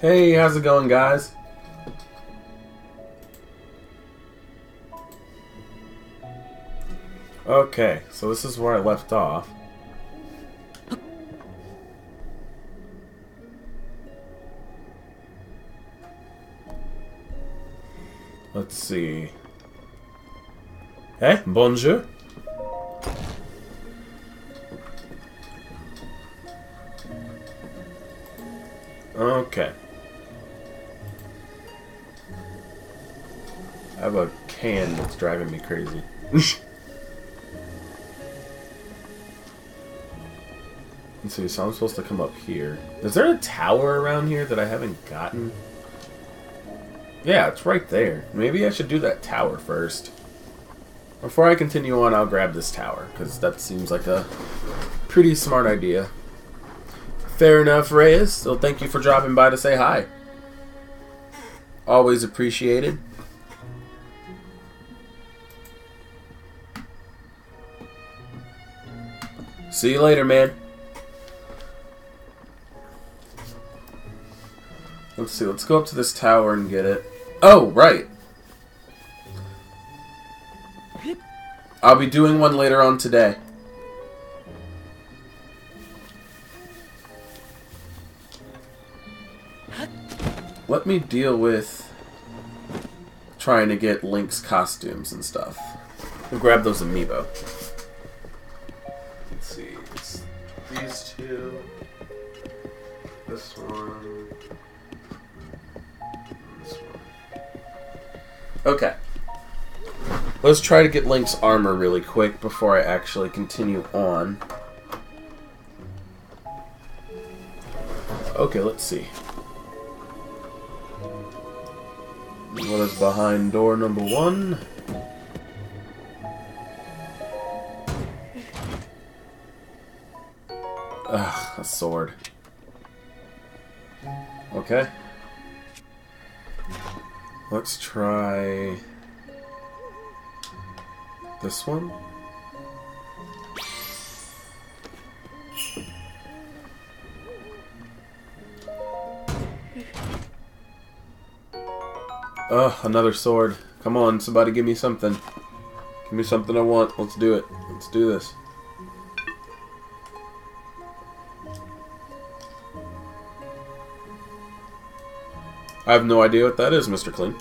Hey, how's it going, guys? Okay, so this is where I left off. Let's see. Hey, bonjour. Okay. I have a can that's driving me crazy. Let's see, so I'm supposed to come up here. Is there a tower around here that I haven't gotten? Yeah, it's right there. Maybe I should do that tower first. Before I continue on, I'll grab this tower, because that seems like a pretty smart idea. Fair enough, Reyes. So thank you for dropping by to say hi. Always appreciated. See you later, man. Let's see, let's go up to this tower and get it. Oh, right. I'll be doing one later on today. Let me deal with trying to get Link's costumes and stuff. We'll grab those amiibo. Let's see, it's these two, this one, and this one. Okay. Let's try to get Link's armor really quick before I actually continue on. Okay, let's see. What is behind door number 1? Ugh, a sword. Okay. Let's try this one. Ugh, another sword. Come on, somebody give me something. Give me something I want. Let's do it. Let's do this. I have no idea what that is, Mr. Clean.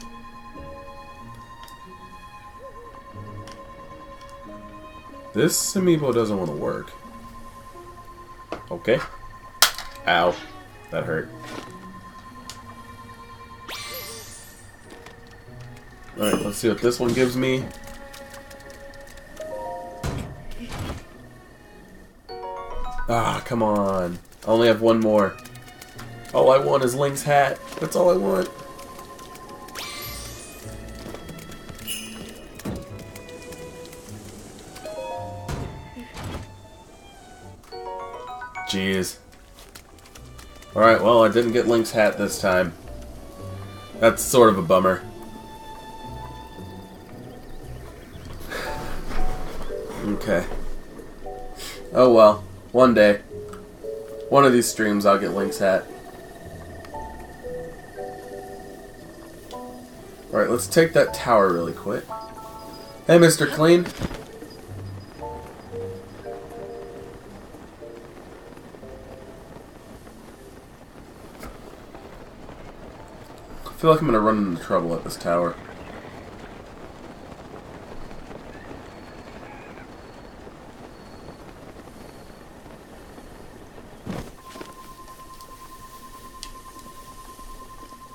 This amiibo doesn't want to work. Okay. Ow. That hurt. Alright, let's see what this one gives me. Ah, come on. I only have one more. All I want is Link's hat. That's all I want. Jeez. Alright, well, I didn't get Link's hat this time. That's sort of a bummer. Okay. Oh well. One day. One of these streams I'll get Link's hat. Alright, let's take that tower really quick. Hey, Mr. Clean. I feel like I'm gonna run into trouble at this tower.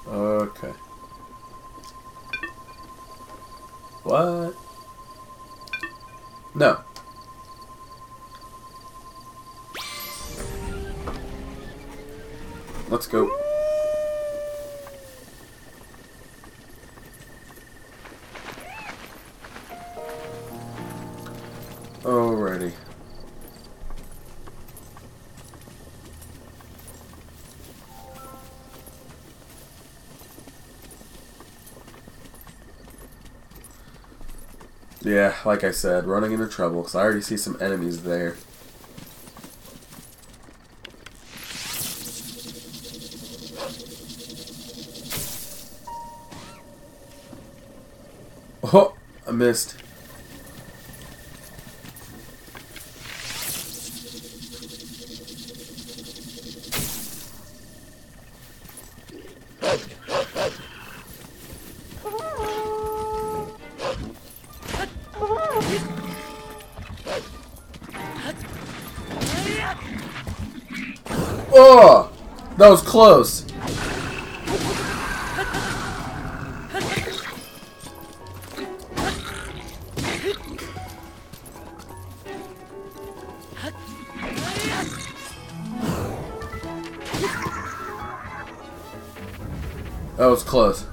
Okay. What? No. Let's go. Alrighty. Yeah, like I said, running into trouble because I already see some enemies there. Oh, I missed. Oh, that was close. That was close.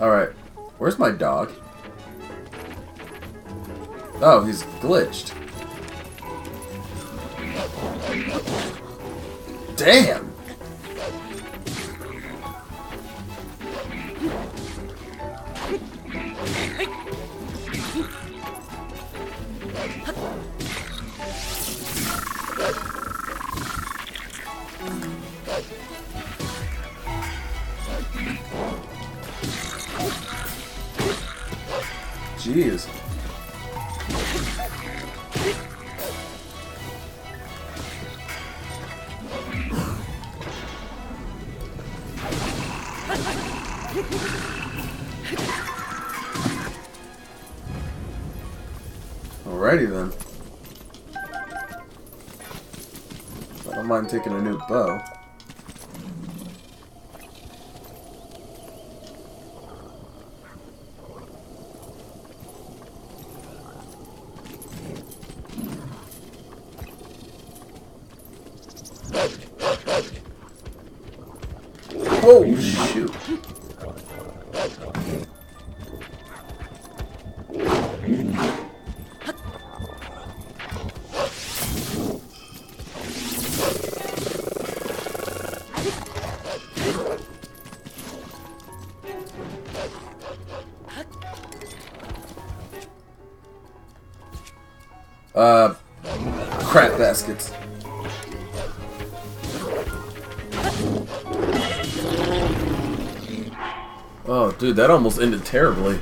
Alright. Where's my dog? Oh, he's glitched. Damn! Jeez. Alrighty then. I don't mind taking a new bow. Oh, shoot. Crap baskets. Oh, dude, that almost ended terribly.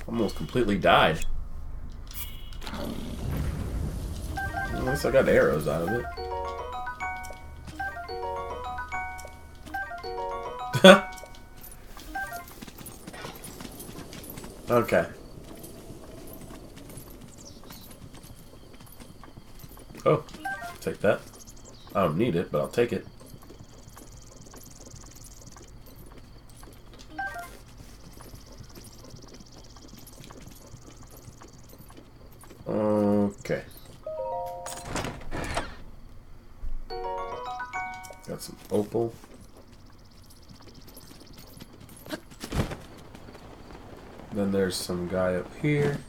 Almost completely died. At least I got arrows out of it. Okay. Oh, take that. I don't need it, but I'll take it. Okay. Got some opal. Then there's some guy up here.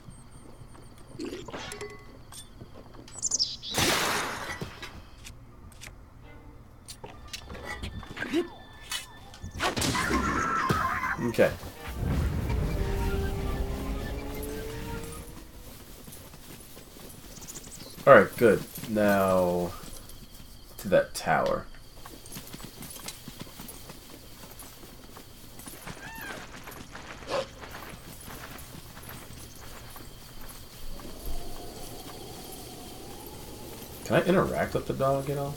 Okay. Alright, good. Now to that tower. Can I interact with the dog at all?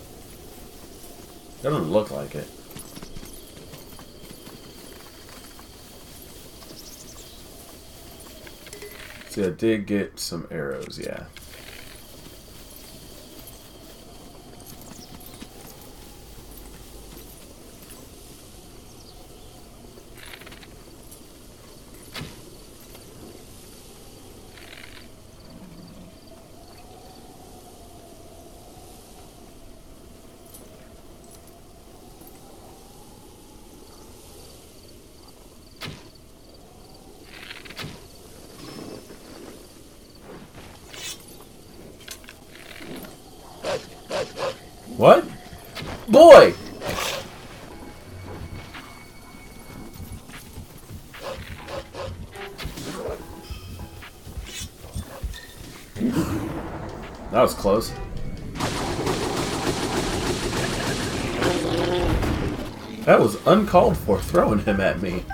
Doesn't look like it. See, I did get some arrows, yeah. What? Boy! That was close. That was uncalled for, throwing him at me.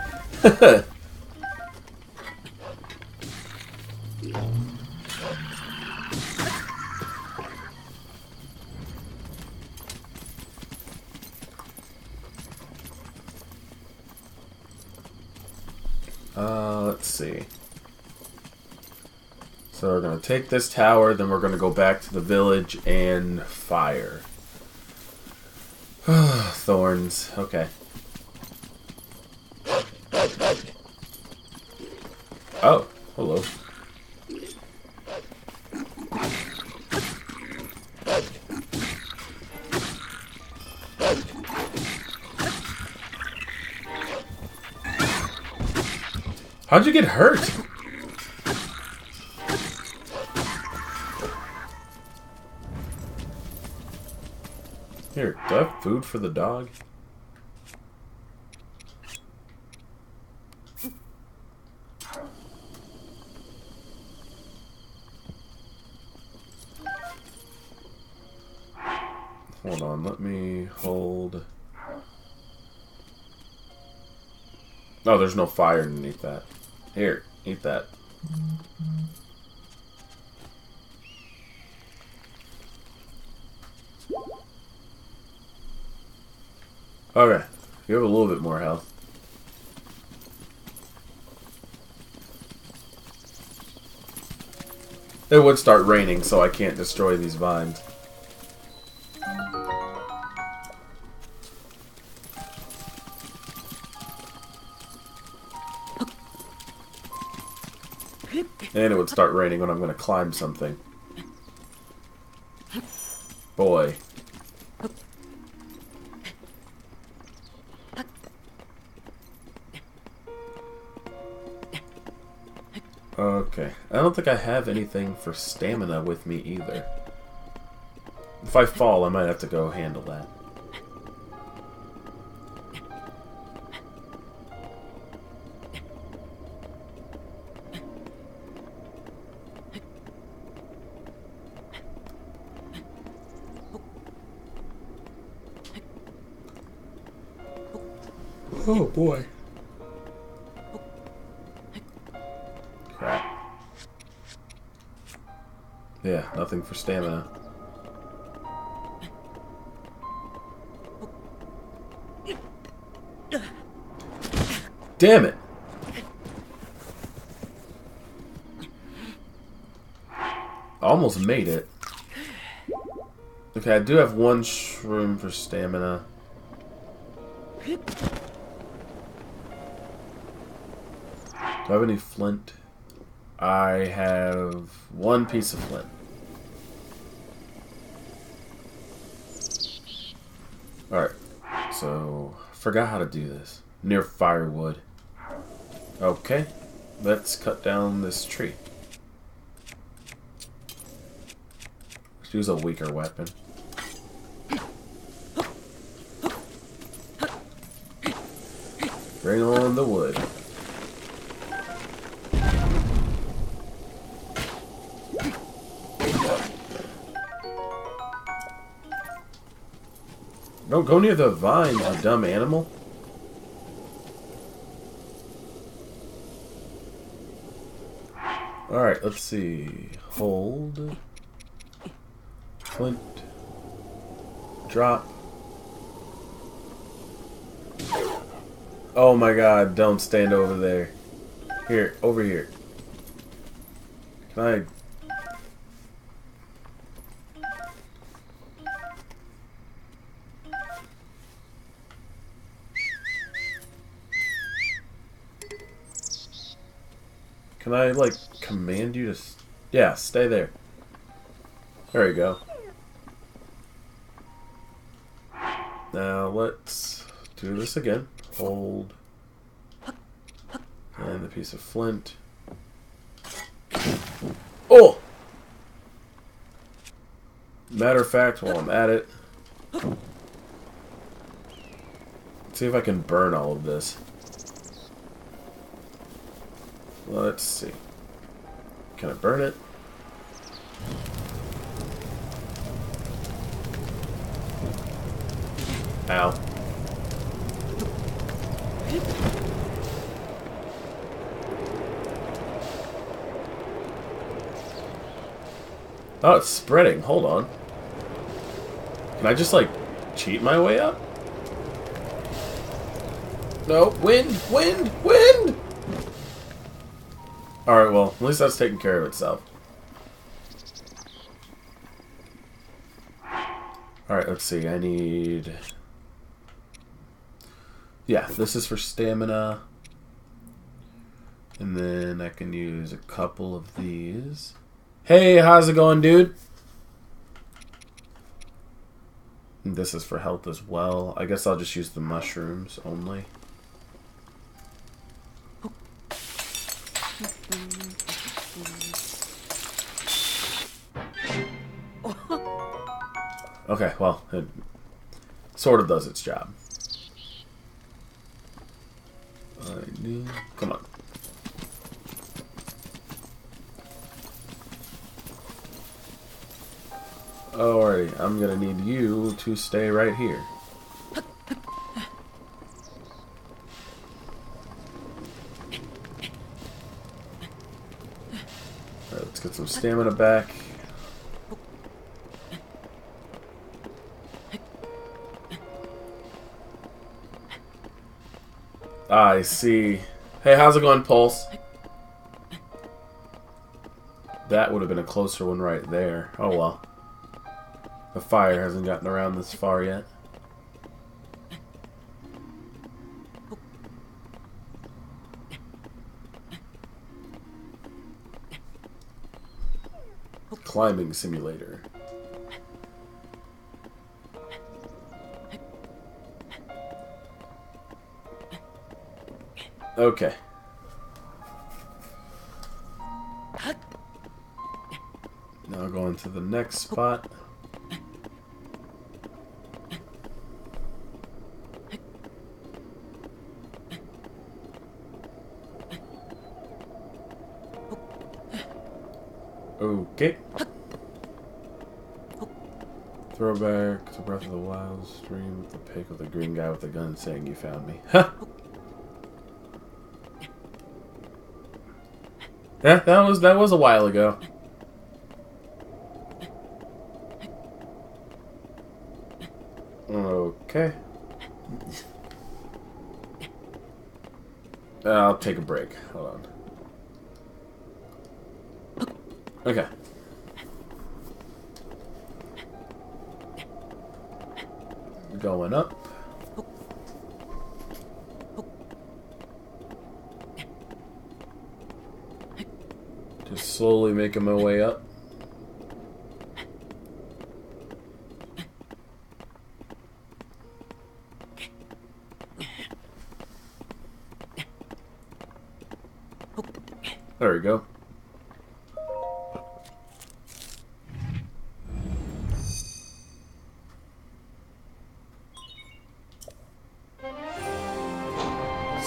Let's see. So we're going to take this tower, then we're going to go back to the village and fire. Thorns. Okay. Oh, hello. How'd you get hurt? Here, do I have food for the dog? Hold on, let me hold... Oh, there's no fire underneath that. Here, eat that. Okay, you have a little bit more health. It would start raining, so I can't destroy these vines. And it would start raining when I'm going to climb something. Boy. Okay. I don't think I have anything for stamina with me either. If I fall, I might have to go handle that. Oh boy. Crap. Yeah, nothing for stamina. Damn it! Almost made it. Okay, I do have one shroom for stamina. Do I have any flint? I have one piece of flint. Alright, so forgot how to do this. Near firewood. Okay, let's cut down this tree. Let's use a weaker weapon. Bring on the wood. Don't go near the vines, you dumb animal. Alright, let's see. Hold. Flint. Drop. Oh my god, don't stand over there. Here, over here. Can I... Can I, like, command you to... Yeah, stay there. There we go. Now, let's do this again. Hold. And the piece of flint. Oh! Matter of fact, while I'm at it, Let's see if I can burn all of this. Let's see. Can I burn it? Ow. Oh, it's spreading. Hold on. Can I just, like, cheat my way up? No. Wind! Wind! Wind! Alright, well, at least that's taking care of itself. Alright, let's see. I need... Yeah, this is for stamina. And then I can use a couple of these. Hey, how's it going, dude? And this is for health as well. I guess I'll just use the mushrooms only. Okay, well, it sort of does its job. Come on. Alrighty, I'm gonna need you to stay right here. Alright, let's get some stamina back. I see. Hey, how's it going, Pulse? That would have been a closer one right there. Oh well. The fire hasn't gotten around this far yet. Climbing simulator. Okay. Now going to the next spot. Okay. Throwback to Breath of the Wild stream with the pic of the green guy with the gun saying you found me. Huh. Yeah, that was a while ago. Okay. I'll take a break. Hold on. Okay. Going up. Just slowly making my way up. There we go.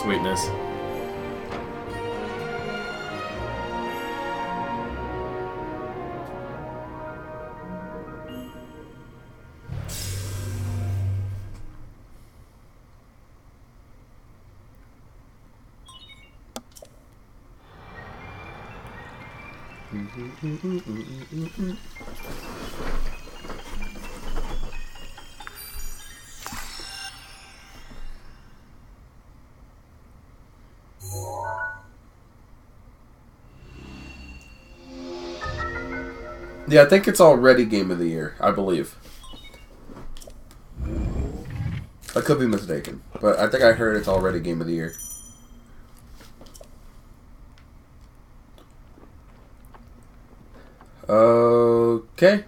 Sweetness. Yeah, I think it's already Game of the Year, I believe. I could be mistaken, but I think I heard it's already Game of the Year. Okay.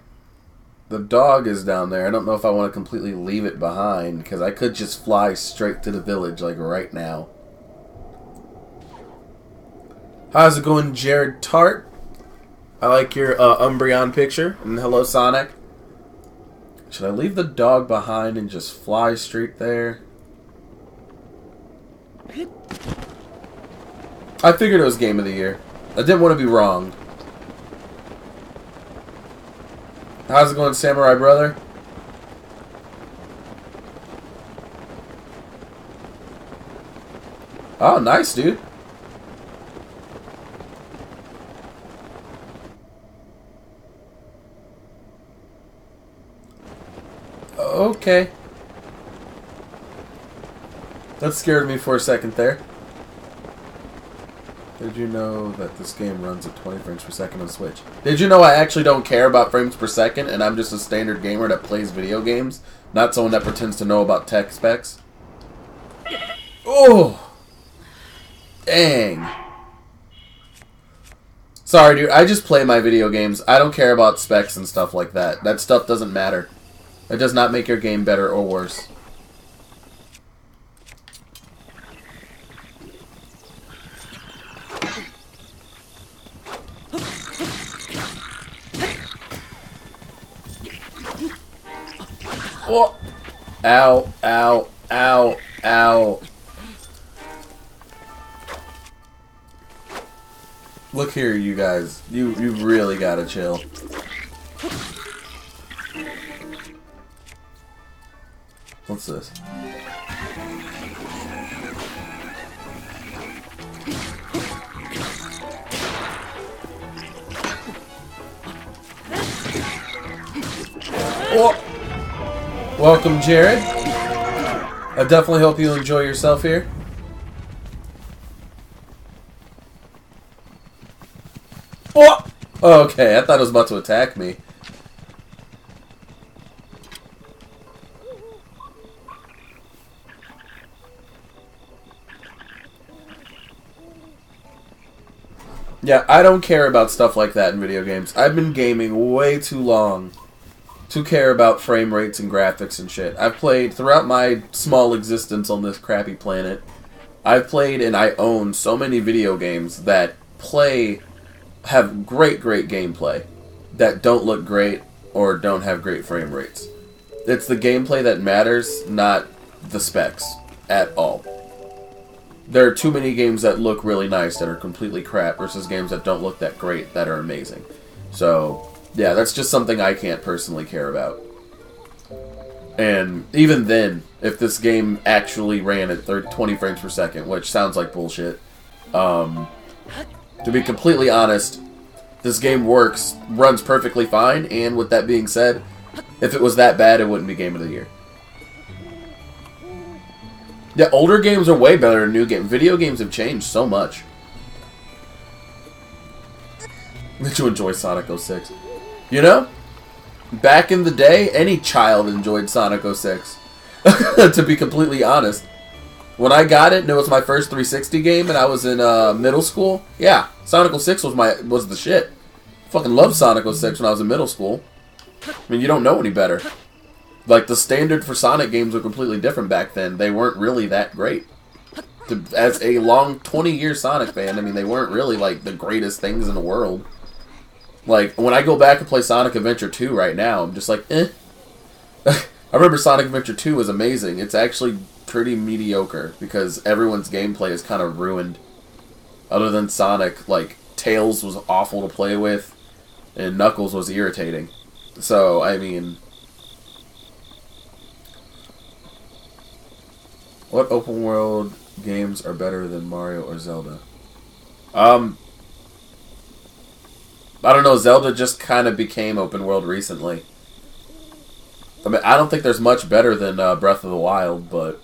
The dog is down there. I don't know if I want to completely leave it behind, because I could just fly straight to the village, like right now. How's it going, Jared Tart? I like your Umbreon picture. And hello, Sonic. Should I leave the dog behind and just fly straight there? I figured it was Game of the Year. I didn't want to be wrong. How's it going, Samurai Brother? Oh, nice, dude. Okay. That scared me for a second there. Did you know that this game runs at 20 frames per second on Switch? Did you know I actually don't care about frames per second and I'm just a standard gamer that plays video games? Not someone that pretends to know about tech specs? Oh! Dang. Sorry, dude. I just play my video games. I don't care about specs and stuff like that. That stuff doesn't matter. It does not make your game better or worse. Oh! Ow, ow, ow, ow. Look here, you guys. You really gotta chill. What's this? Oh! Welcome, Jared. I definitely hope you enjoy yourself here. Oh! Okay, I thought it was about to attack me. Yeah, I don't care about stuff like that in video games. I've been gaming way too long to care about frame rates and graphics and shit. I've played, throughout my small existence on this crappy planet, I've played and I own so many video games that have great gameplay, that don't look great or don't have great frame rates. It's the gameplay that matters, not the specs at all. There are too many games that look really nice that are completely crap versus games that don't look that great that are amazing. So, yeah, that's just something I can't personally care about. And even then, if this game actually ran at 20 frames per second, which sounds like bullshit, to be completely honest, this game runs perfectly fine, and with that being said, if it was that bad, it wouldn't be Game of the Year. Yeah, older games are way better than new games. Video games have changed so much. Did you enjoy Sonic 06? You know, back in the day, any child enjoyed Sonic 06. To be completely honest. When I got it, and it was my first 360 game, and I was in middle school, yeah, Sonic 06 was the shit. Fucking loved Sonic 06 when I was in middle school. I mean, you don't know any better. Like, the standard for Sonic games were completely different back then. They weren't really that great. As a long 20-year Sonic fan, I mean, they weren't really, like, the greatest things in the world. Like, when I go back and play Sonic Adventure 2 right now, I'm just like, eh. I remember Sonic Adventure 2 was amazing. It's actually pretty mediocre, because everyone's gameplay is kind of ruined. Other than Sonic, like, Tails was awful to play with, and Knuckles was irritating. So, I mean... What open world games are better than Mario or Zelda? I don't know, Zelda just kind of became open world recently. I mean, I don't think there's much better than Breath of the Wild, but...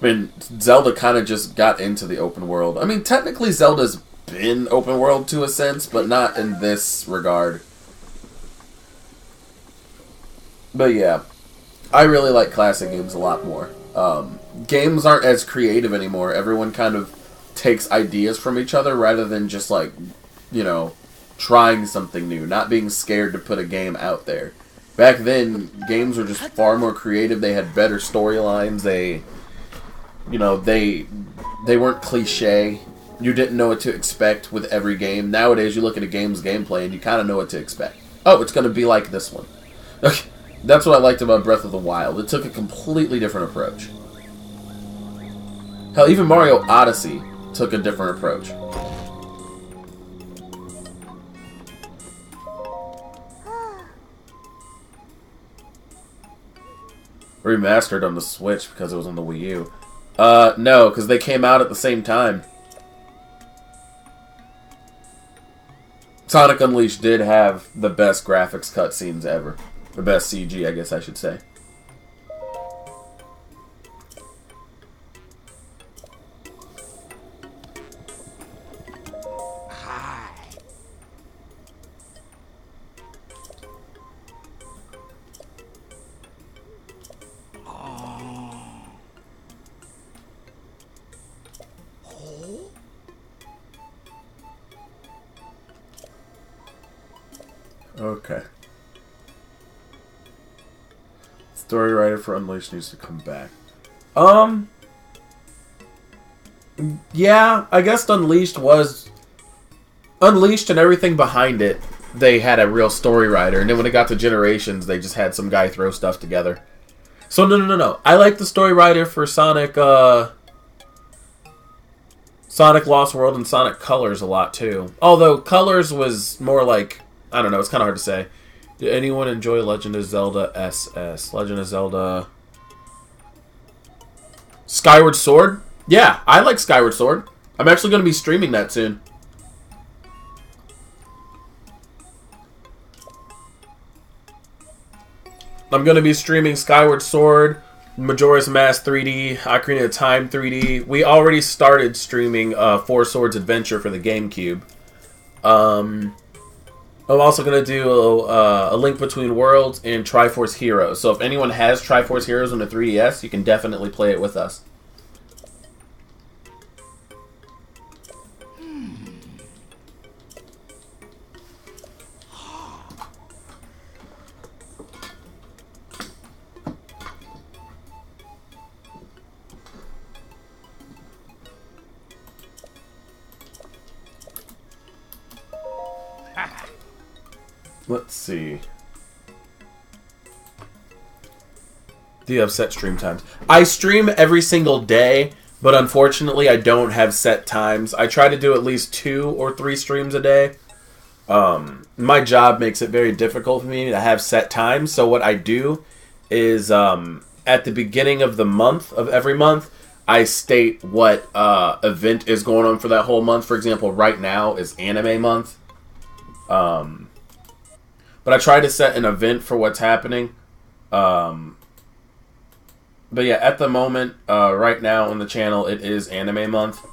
I mean, Zelda kind of just got into the open world. I mean, technically Zelda's been open world to a sense, but not in this regard. But yeah, I really like classic games a lot more. Games aren't as creative anymore. Everyone kind of takes ideas from each other rather than just, like, you know, trying something new, not being scared to put a game out there. Back then, games were just far more creative. They had better storylines. They weren't cliche. You didn't know what to expect with every game. Nowadays, you look at a game's gameplay and you kind of know what to expect. Oh, it's going to be like this one. Okay. That's what I liked about Breath of the Wild. It took a completely different approach. Hell, even Mario Odyssey took a different approach. Remastered on the Switch because it was on the Wii U. No, because they came out at the same time. Sonic Unleashed did have the best graphics cutscenes ever. The best CG, I guess I should say. Okay. Story writer for Unleashed needs to come back. Yeah, I guess Unleashed was... Unleashed and everything behind it, they had a real story writer. And then when it got to Generations, they just had some guy throw stuff together. So, no. I like the story writer for Sonic, Sonic Lost World and Sonic Colors a lot, too. Although, Colors was more like... I don't know, it's kind of hard to say. Did anyone enjoy Legend of Zelda SS? Legend of Zelda... Skyward Sword? Yeah, I like Skyward Sword. I'm actually going to be streaming that soon. I'm going to be streaming Skyward Sword, Majora's Mask 3D, Ocarina of Time 3D. We already started streaming Four Swords Adventure for the GameCube. I'm also going to do a Link Between Worlds and Triforce Heroes. So if anyone has Triforce Heroes on the 3DS, you can definitely play it with us. Let's see. Do you have set stream times? I stream every single day, but unfortunately I don't have set times. I try to do at least 2 or 3 streams a day. My job makes it very difficult for me to have set times, so what I do is at the beginning of the month, of every month, I state what event is going on for that whole month. For example, right now is anime month. But I try to set an event for what's happening. But yeah, at the moment, right now on the channel, it is anime month.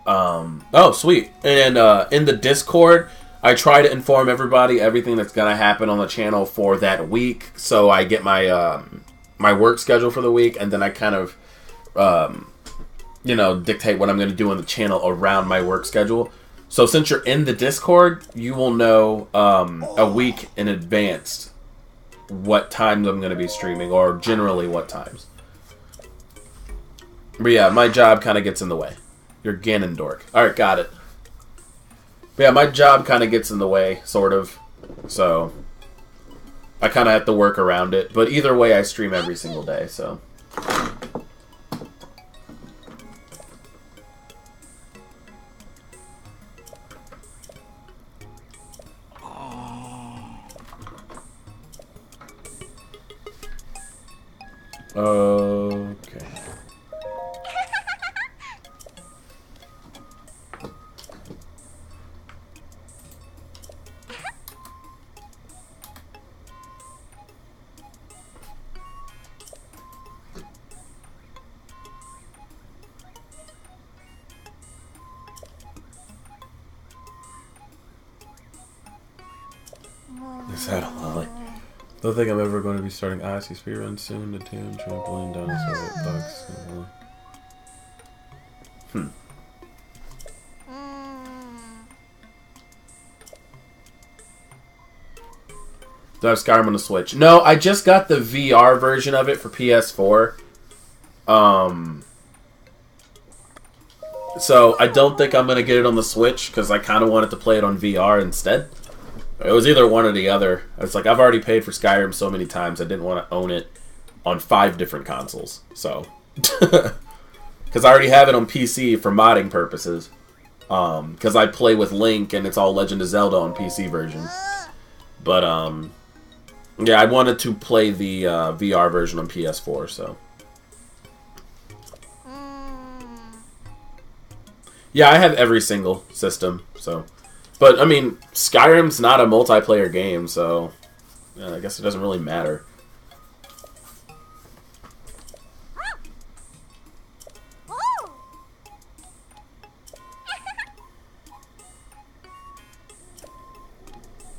Oh, sweet. And in the Discord, I try to inform everybody everything that's going to happen on the channel for that week. So I get my my work schedule for the week, and then I kind of, dictate what I'm going to do on the channel around my work schedule. So since you're in the Discord, you will know a week in advance what times I'm going to be streaming, or generally what times. But yeah, my job kind of gets in the way. You're Ganondorf. Alright, got it. But yeah, my job kind of gets in the way, sort of. So I kind of have to work around it. But either way, I stream every single day, so... Okay. Is that a lolly? Don't think I'm ever going to be starting Odyssey speedrun soon. The tune, trampoline, dinosaur, bugs. Do I have Skyrim on the Switch? No, I just got the VR version of it for PS4. So I don't think I'm going to get it on the Switch because I kind of wanted to play it on VR instead. It was either one or the other. It's like, I've already paid for Skyrim so many times, I didn't want to own it on 5 different consoles. So, because I already have it on PC for modding purposes. Because I play with Link, and it's all Legend of Zelda on PC version. But, yeah, I wanted to play the VR version on PS4, so. Yeah, I have every single system, so. But, I mean, Skyrim's not a multiplayer game, so I guess it doesn't really matter.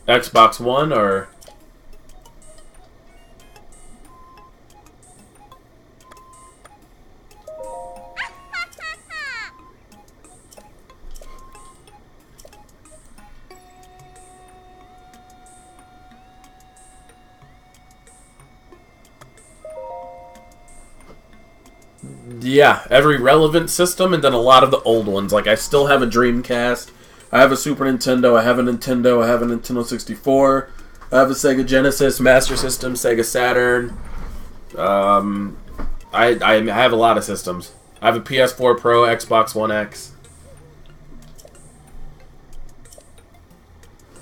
Xbox One, or... Yeah, every relevant system, and then a lot of the old ones. Like, I still have a Dreamcast, I have a Super Nintendo, I have a Nintendo, I have a Nintendo 64, I have a Sega Genesis, Master System, Sega Saturn. I have a lot of systems. I have a PS4 Pro, Xbox One X.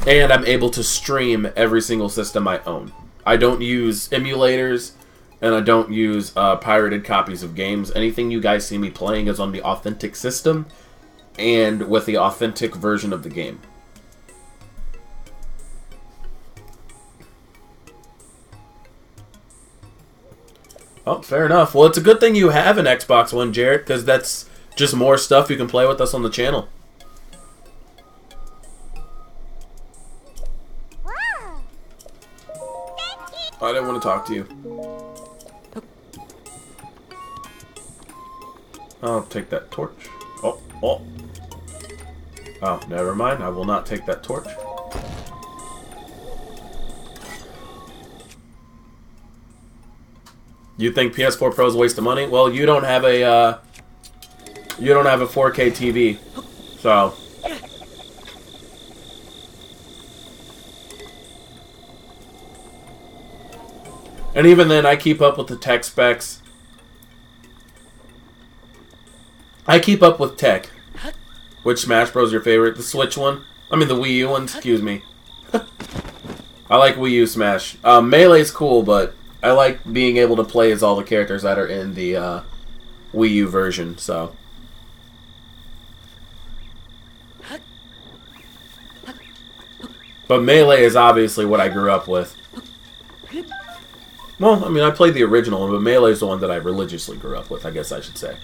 And I'm able to stream every single system I own. I don't use emulators, and I don't use pirated copies of games. Anything you guys see me playing is on the authentic system and with the authentic version of the game. Oh, fair enough. Well, it's a good thing you have an Xbox One, Jarrett, because that's just more stuff you can play with us on the channel. I didn't want to talk to you. I'll take that torch. Oh, oh. Oh, never mind. I will not take that torch. You think PS4 Pro is a waste of money? Well, you don't have a 4K TV, so. And even then, I keep up with the tech specs. I keep up with tech. Which Smash Bros. Your favorite? The Switch one? I mean, the Wii U one, excuse me. I like Wii U Smash. Melee's cool, but I like being able to play as all the characters that are in the Wii U version, so. But Melee is obviously what I grew up with. Well, I mean, I played the original one, but Melee is the one that I religiously grew up with, I guess I should say.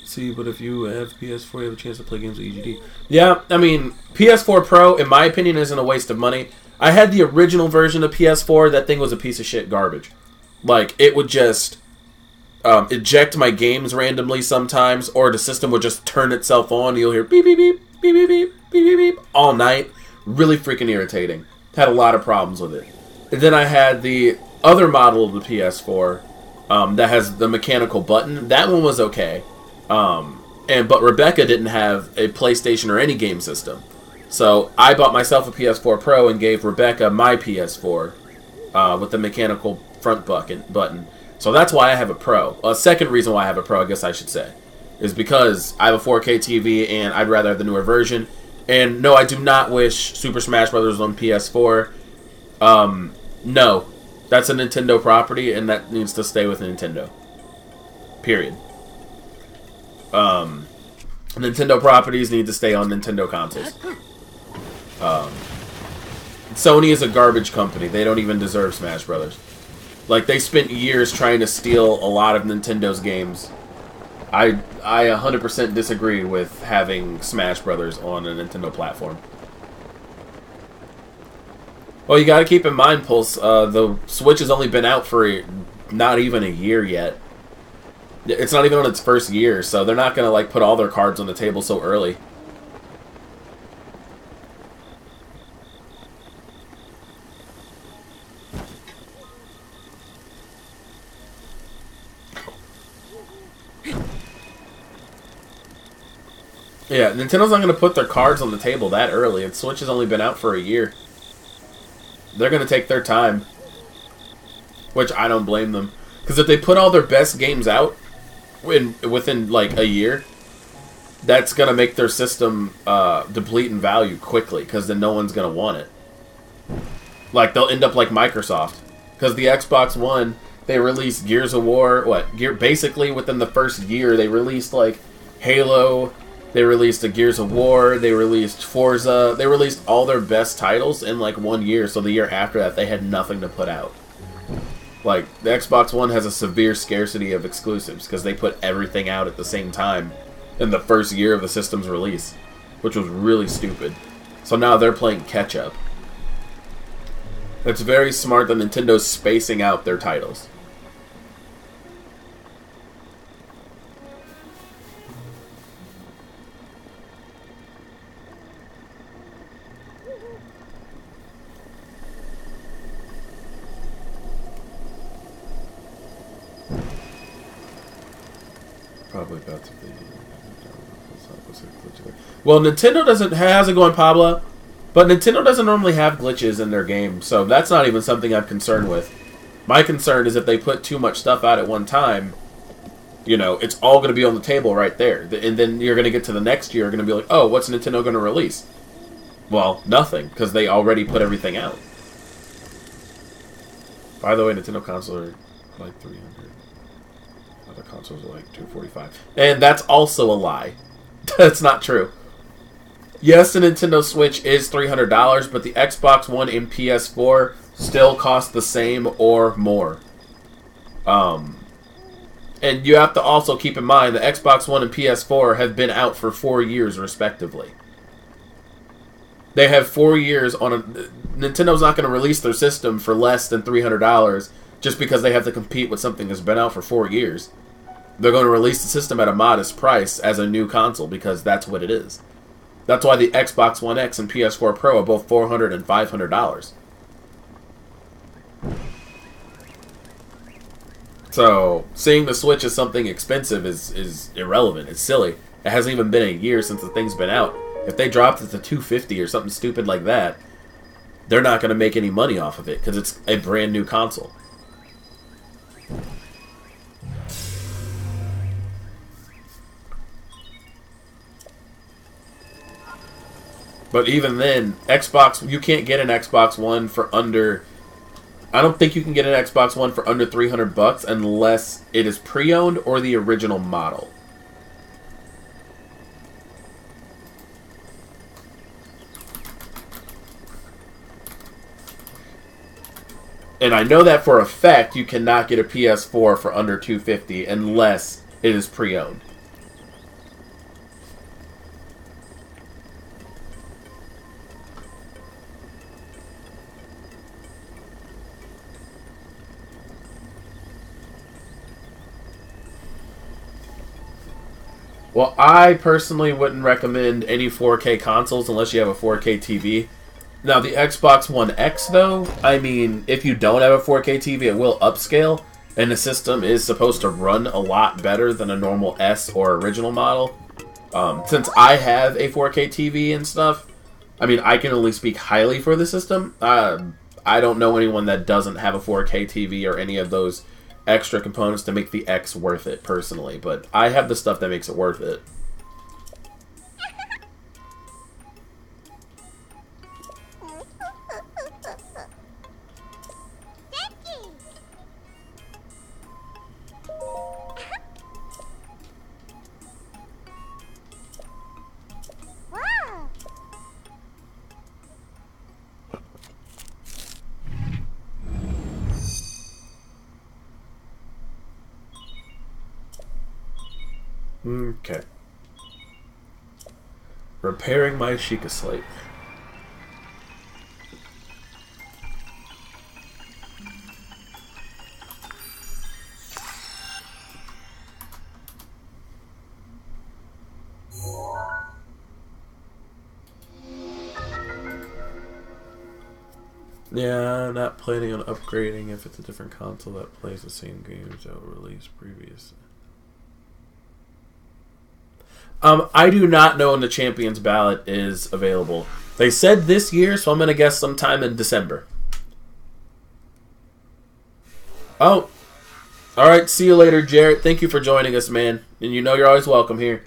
See, but if you have PS4, you have a chance to play games with EGD. Yeah, I mean, PS4 Pro, in my opinion, isn't a waste of money. I had the original version of PS4. That thing was a piece of shit garbage. Like, it would just eject my games randomly sometimes, or the system would just turn itself on. You'll hear beep, beep, beep, beep, beep, beep, beep, beep, beep, all night. Really freaking irritating. Had a lot of problems with it. And then I had the other model of the PS4 that has the mechanical button. That one was okay. But Rebecca didn't have a PlayStation or any game system. So I bought myself a PS4 Pro and gave Rebecca my PS4 with the mechanical front button. So that's why I have a Pro. A second reason why I have a Pro, I guess I should say, is because I have a 4K TV and I'd rather have the newer version. And no, I do not wish Super Smash Bros. On PS4. No. That's a Nintendo property and that needs to stay with Nintendo. Period. Nintendo properties need to stay on Nintendo consoles. Sony is a garbage company. They don't even deserve Smash Brothers. Like, they spent years trying to steal a lot of Nintendo's games. I 100% disagree with having Smash Brothers on a Nintendo platform. Well, you gotta keep in mind, Pulse, the Switch has only been out for not even a year yet. It's not even on its first year, so they're not gonna, like, put all their cards on the table so early. Yeah, Nintendo's not going to put their cards on the table that early, and Switch has only been out for a year. They're going to take their time, which I don't blame them. Because if they put all their best games out within like a year, that's going to make their system deplete in value quickly, because then no one's going to want it. Like, they'll end up like Microsoft. Because the Xbox One, they released Gears of War, basically within the first year, they released like Halo, they released a Gears of War, they released Forza, they released all their best titles in like 1 year, so the year after that they had nothing to put out. Like, the Xbox One has a severe scarcity of exclusives because they put everything out at the same time in the first year of the system's release, which was really stupid. So now they're playing catch-up. It's very smart that Nintendo's spacing out their titles. Probably about to be. Well, Nintendo how's it going, Pablo? But Nintendo doesn't normally have glitches in their game, so that's not even something I'm concerned with. My concern is if they put too much stuff out at one time, you know, it's all going to be on the table right there. And then you're going to get to the next year, you're going to be like, oh, what's Nintendo going to release? Well, nothing, because they already put everything out. By the way, Nintendo consoles are like 300. Other consoles are like 245. And that's also a lie. That's not true. Yes, the Nintendo Switch is $300, but the Xbox One and PS4 still cost the same or more. And you have to also keep in mind the Xbox One and PS4 have been out for 4 years, respectively. They have 4 years on a... Nintendo's not going to release their system for less than $300 just because they have to compete with something that's been out for 4 years. They're going to release the system at a modest price as a new console because that's what it is. That's why the Xbox One X and PS4 Pro are both $400 and $500. So, seeing the Switch as something expensive is irrelevant. It's silly. It hasn't even been a year since the thing's been out. If they dropped it to $250 or something stupid like that, they're not going to make any money off of it because it's a brand new console. But even then, you can't get an Xbox One for under... I don't think you can get an Xbox One for under $300 unless it is pre-owned or the original model. And I know that for a fact you cannot get a PS4 for under $250 unless it is pre-owned. Well, I personally wouldn't recommend any 4K consoles unless you have a 4K TV. Now, the Xbox One X, though, I mean, if you don't have a 4K TV, it will upscale, and the system is supposed to run a lot better than a normal S or original model. Since I have a 4K TV and stuff, I mean, I can only speak highly for the system. I don't know anyone that doesn't have a 4K TV or any of those extra components to make the X worth it, personally. But I have the stuff that makes it worth it. Okay. Repairing my Sheikah slate. Yeah, I'm not planning on upgrading if it's a different console that plays the same games that were released previously. I do not know when the Champions Ballot is available. They said this year, so I'm going to guess sometime in December. Oh. Alright, see you later, Jarrett. Thank you for joining us, man. And you know you're always welcome here.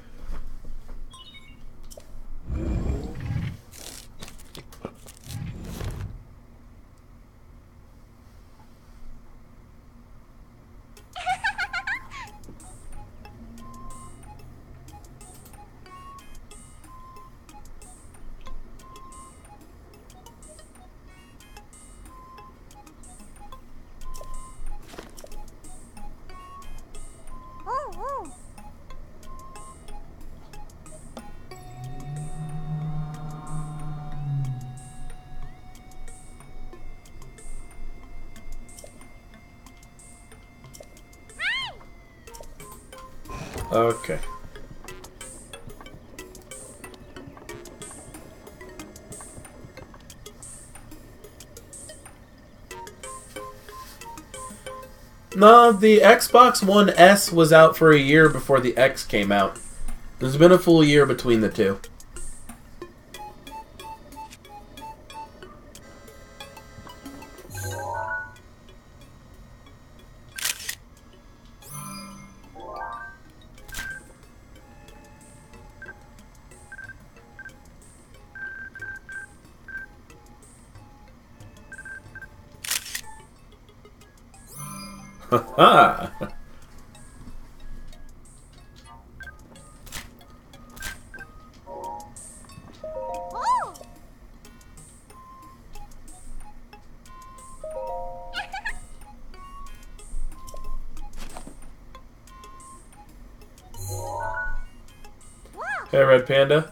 Okay. No, the Xbox One S was out for a year before the X came out. There's been a full year between the two. Ha! Hey, Red Panda.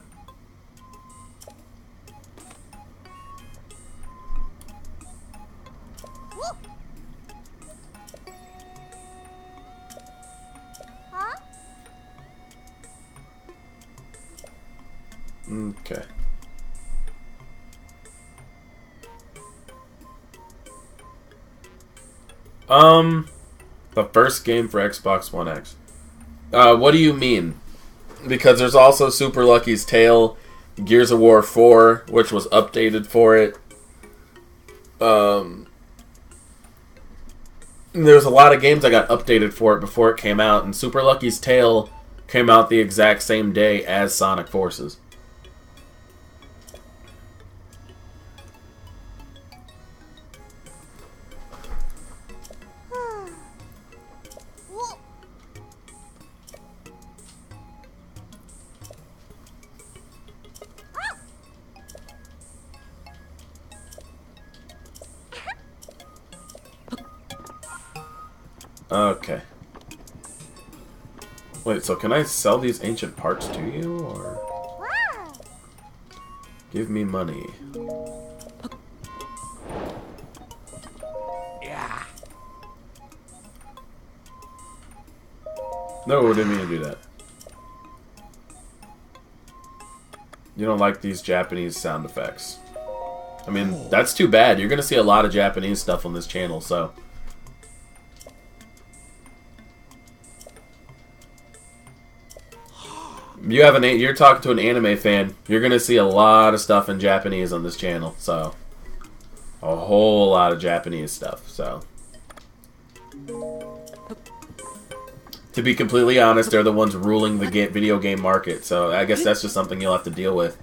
Okay. The first game for Xbox One X. What do you mean? Because there's also Super Lucky's Tale, Gears of War 4, which was updated for it. There's a lot of games that got updated for it before it came out, and Super Lucky's Tale came out the exact same day as Sonic Forces. Okay. Wait, so can I sell these ancient parts to you, or... Give me money. Yeah. No, I didn't mean to do that. You don't like these Japanese sound effects. I mean, that's too bad. You're gonna see a lot of Japanese stuff on this channel, so... You're talking to an anime fan. You're gonna see a lot of stuff in Japanese on this channel, so a whole lot of Japanese stuff. So, to be completely honest, they're the ones ruling the video game market. So I guess that's just something you'll have to deal with.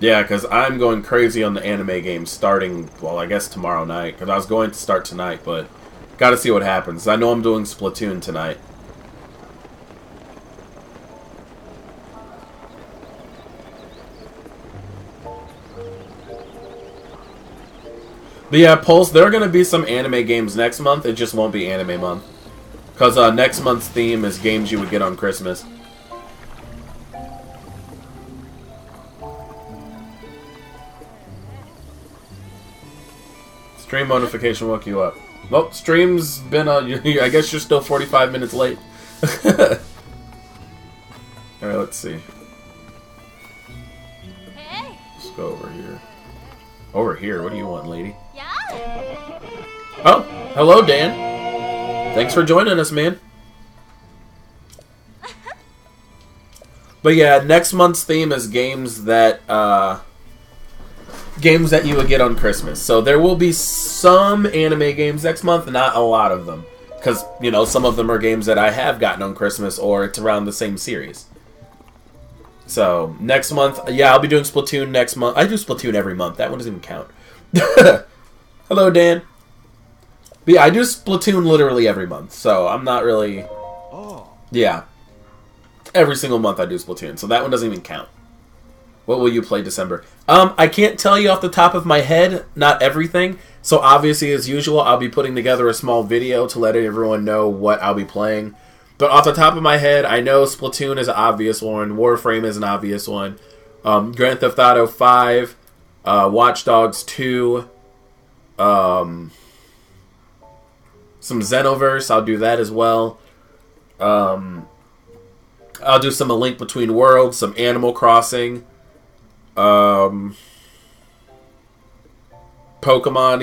Yeah, because I'm going crazy on the anime games starting, well, I guess tomorrow night. Because I was going to start tonight, but got to see what happens. I know I'm doing Splatoon tonight. But yeah, Pulse, there are going to be some anime games next month. It just won't be anime month. Because next month's theme is games you would get on Christmas. Stream notification woke you up. Well, stream's been I guess you're still 45 minutes late. Alright, let's see. Hey. Let's go over here. Over here? What do you want, lady? Yeah. Oh, hello, Dan. Thanks for joining us, man. But yeah, next month's theme is games that you would get on Christmas. So there will be some anime games next month, not a lot of them. Because, you know, some of them are games that I have gotten on Christmas, or it's around the same series. So, next month, yeah, I'll be doing Splatoon next month. I do Splatoon every month. That one doesn't even count. Hello, Dan. But yeah, I do Splatoon literally every month. So, I'm not really... Yeah. Every single month I do Splatoon, so that one doesn't even count. What will you play December? I can't tell you off the top of my head, not everything. So obviously, as usual, I'll be putting together a small video to let everyone know what I'll be playing. But off the top of my head, I know Splatoon is an obvious one. Warframe is an obvious one. Grand Theft Auto 5. Watch Dogs 2. Some Xenoverse, I'll do that as well. I'll do some A Link Between Worlds, some Animal Crossing, Pokemon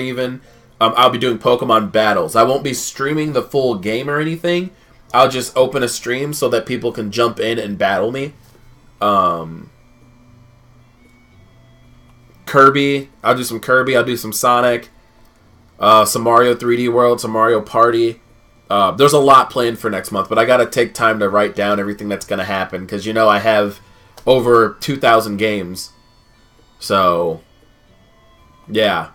even. I'll be doing Pokemon battles. I won't be streaming the full game or anything. I'll just open a stream so that people can jump in and battle me. Kirby. I'll do some Kirby. I'll do some Sonic. Some Mario 3D World. Some Mario Party. There's a lot planned for next month, but I gotta take time to write down everything that's gonna happen, because, you know, I have over 2,000 games. So, yeah.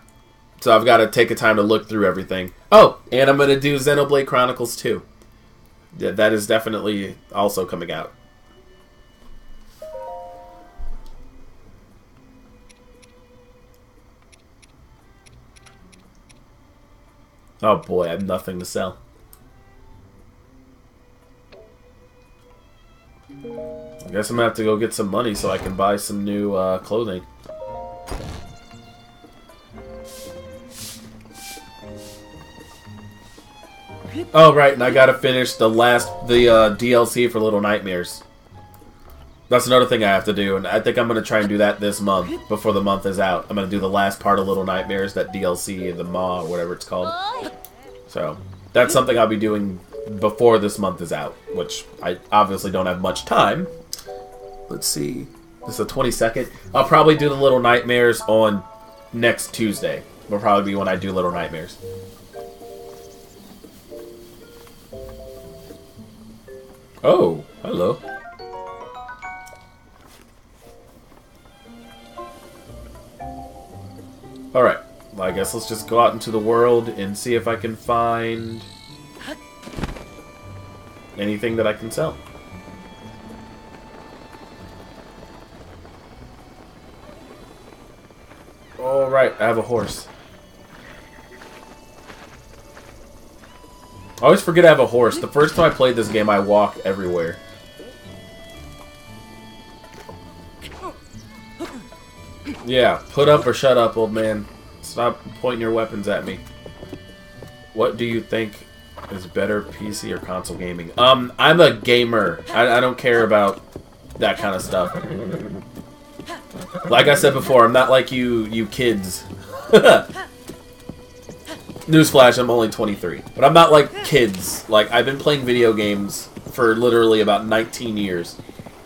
So I've got to take a time to look through everything. Oh, and I'm gonna do Xenoblade Chronicles 2. Yeah, that is definitely also coming out. Oh boy, I have nothing to sell. I guess I'm gonna have to go get some money so I can buy some new clothing. Oh right, and I gotta finish the DLC for Little Nightmares. That's another thing I have to do, and I think I'm gonna try and do that this month before the month is out. I'm gonna do the last part of Little Nightmares, that DLC, the Maw, or whatever it's called. So that's something I'll be doing before this month is out, which I obviously don't have much time. Let's see. This is the 22nd. I'll probably do the Little Nightmares on next Tuesday. Will probably be when I do Little Nightmares. Oh, hello. Alright. Well, I guess let's just go out into the world and see if I can find anything that I can sell. Alright, I have a horse. I always forget I have a horse. The first time I played this game, I walk everywhere. Yeah, put up or shut up, old man. Stop pointing your weapons at me. What do you think is better, PC or console gaming? I'm a gamer. I don't care about that kind of stuff. Like I said before, I'm not like you kids. Newsflash, I'm only 23. But I'm not like kids. Like, I've been playing video games for literally about 19 years.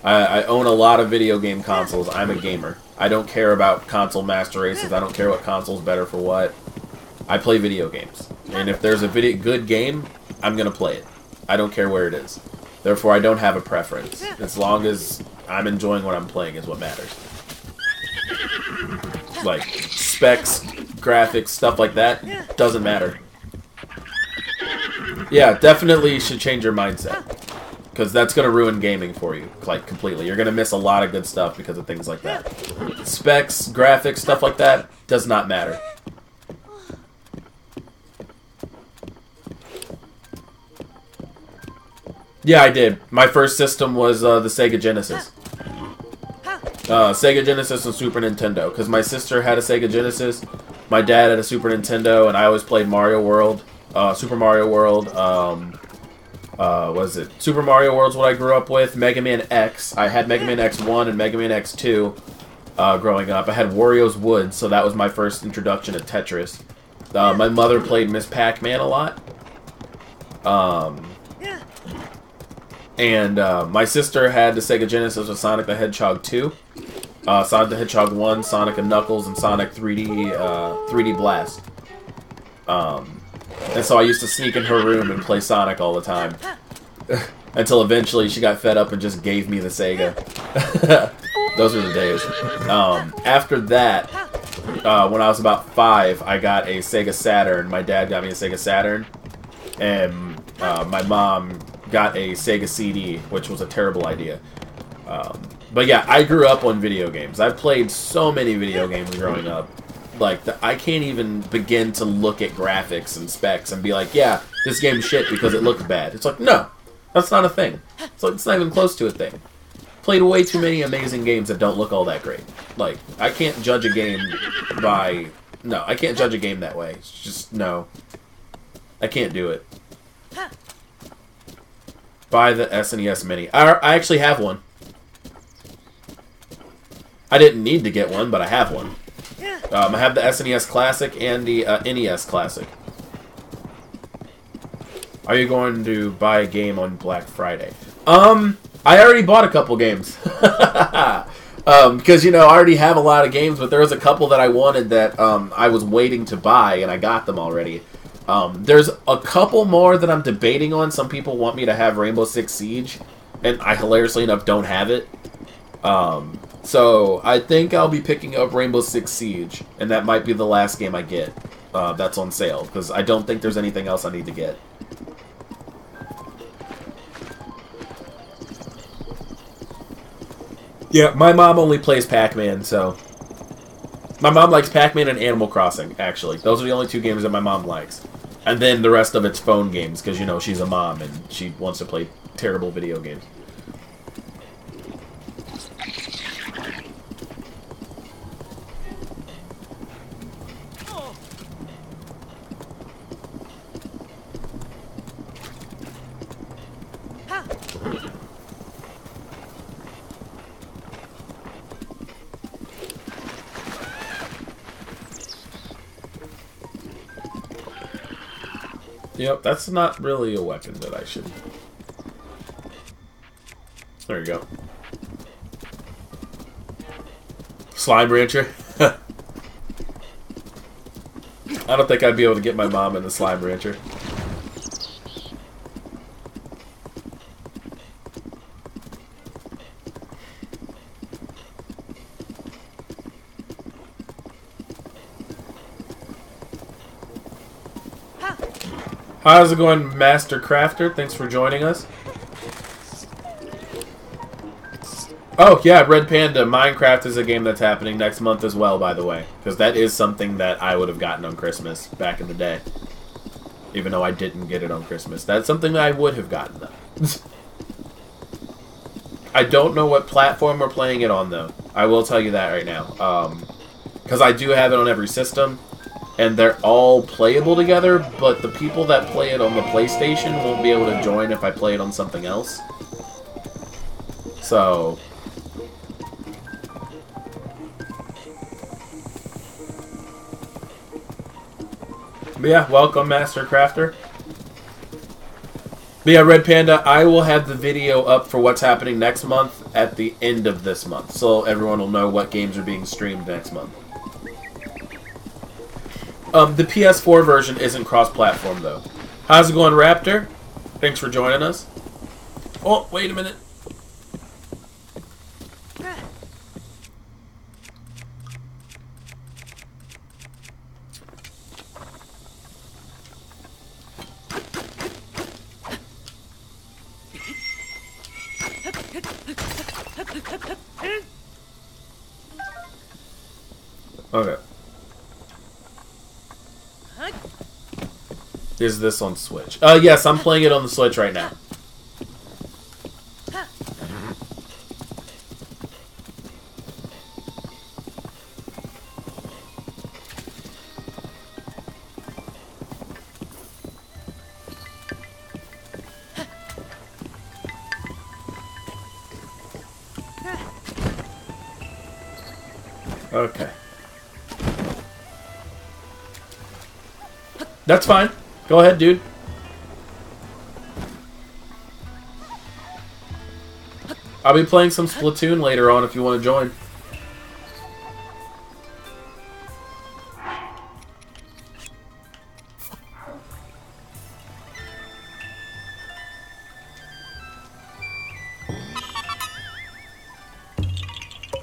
I own a lot of video game consoles. I'm a gamer. I don't care about console master races. I don't care what console's better for what. I play video games. And if there's a good game, I'm going to play it. I don't care where it is. Therefore, I don't have a preference. As long as I'm enjoying what I'm playing is what matters. Like, specs, graphics, stuff like that, doesn't matter. Yeah, definitely should change your mindset. Because that's going to ruin gaming for you, like, completely. You're going to miss a lot of good stuff because of things like that. Specs, graphics, stuff like that, does not matter. Yeah, I did. My first system was the Sega Genesis. Sega Genesis and Super Nintendo. Because my sister had a Sega Genesis, My dad had a Super Nintendo, and I always played Mario World. Super Mario World. What is it? Super Mario World's what I grew up with. Mega Man X. I had Mega Man X1 and Mega Man X2 growing up. I had Wario's Woods, so that was my first introduction to Tetris. My mother played Miss Pac-Man a lot. And my sister had the Sega Genesis with Sonic the Hedgehog 2. Sonic the Hedgehog 1, Sonic and Knuckles, and Sonic 3D Blast. And so I used to sneak in her room and play Sonic all the time. Until eventually she got fed up and just gave me the Sega. Those were the days. After that, when I was about 5, I got a Sega Saturn. My dad got me a Sega Saturn. And my mom got a Sega CD, which was a terrible idea. But yeah, I grew up on video games. I've played so many video games growing up. Like, I can't even begin to look at graphics and specs and be like, yeah, this game's shit because it looks bad. It's like, no, that's not a thing. It's like, it's not even close to a thing. Played way too many amazing games that don't look all that great. Like, I can't judge a game by... No, I can't judge a game that way. It's just, no. I can't do it. Buy the SNES Mini. I actually have one. I didn't need to get one, but I have one. I have the SNES Classic and the NES Classic. Are you going to buy a game on Black Friday? I already bought a couple games. Because, you know, I already have a lot of games, but there was a couple that I wanted that I was waiting to buy, and I got them already. There's a couple more that I'm debating on. Some people want me to have Rainbow Six Siege, and I, hilariously enough, don't have it. So I think I'll be picking up Rainbow Six Siege, and that might be the last game I get that's on sale, because I don't think there's anything else I need to get. Yeah, my mom only plays Pac-Man, so... My mom likes Pac-Man and Animal Crossing, actually. Those are the only two games that my mom likes. And then the rest of it's phone games, because, you know, she's a mom, and she wants to play terrible video games. Yep, that's not really a weapon that I should... There you go. Slime Rancher? I don't think I'd be able to get my mom in the Slime Rancher. How's it going, Master Crafter? Thanks for joining us. Oh, yeah, Red Panda. Minecraft is a game that's happening next month as well, by the way. Because that is something that I would have gotten on Christmas back in the day. Even though I didn't get it on Christmas. That's something that I would have gotten, though. I don't know what platform we're playing it on, though. I will tell you that right now. Because I do have it on every system. And they're all playable together, but the people that play it on the PlayStation won't be able to join if I play it on something else. So... But yeah, welcome, Master Crafter. But yeah, Red Panda, I will have the video up for what's happening next month at the end of this month. So everyone will know what games are being streamed next month. The PS4 version isn't cross-platform, though. How's it going, Raptor? Thanks for joining us. Oh, wait a minute. Okay. Is this on Switch? Yes, I'm playing it on the Switch right now. Okay. That's fine. Go ahead, dude. I'll be playing some Splatoon later on if you want to join.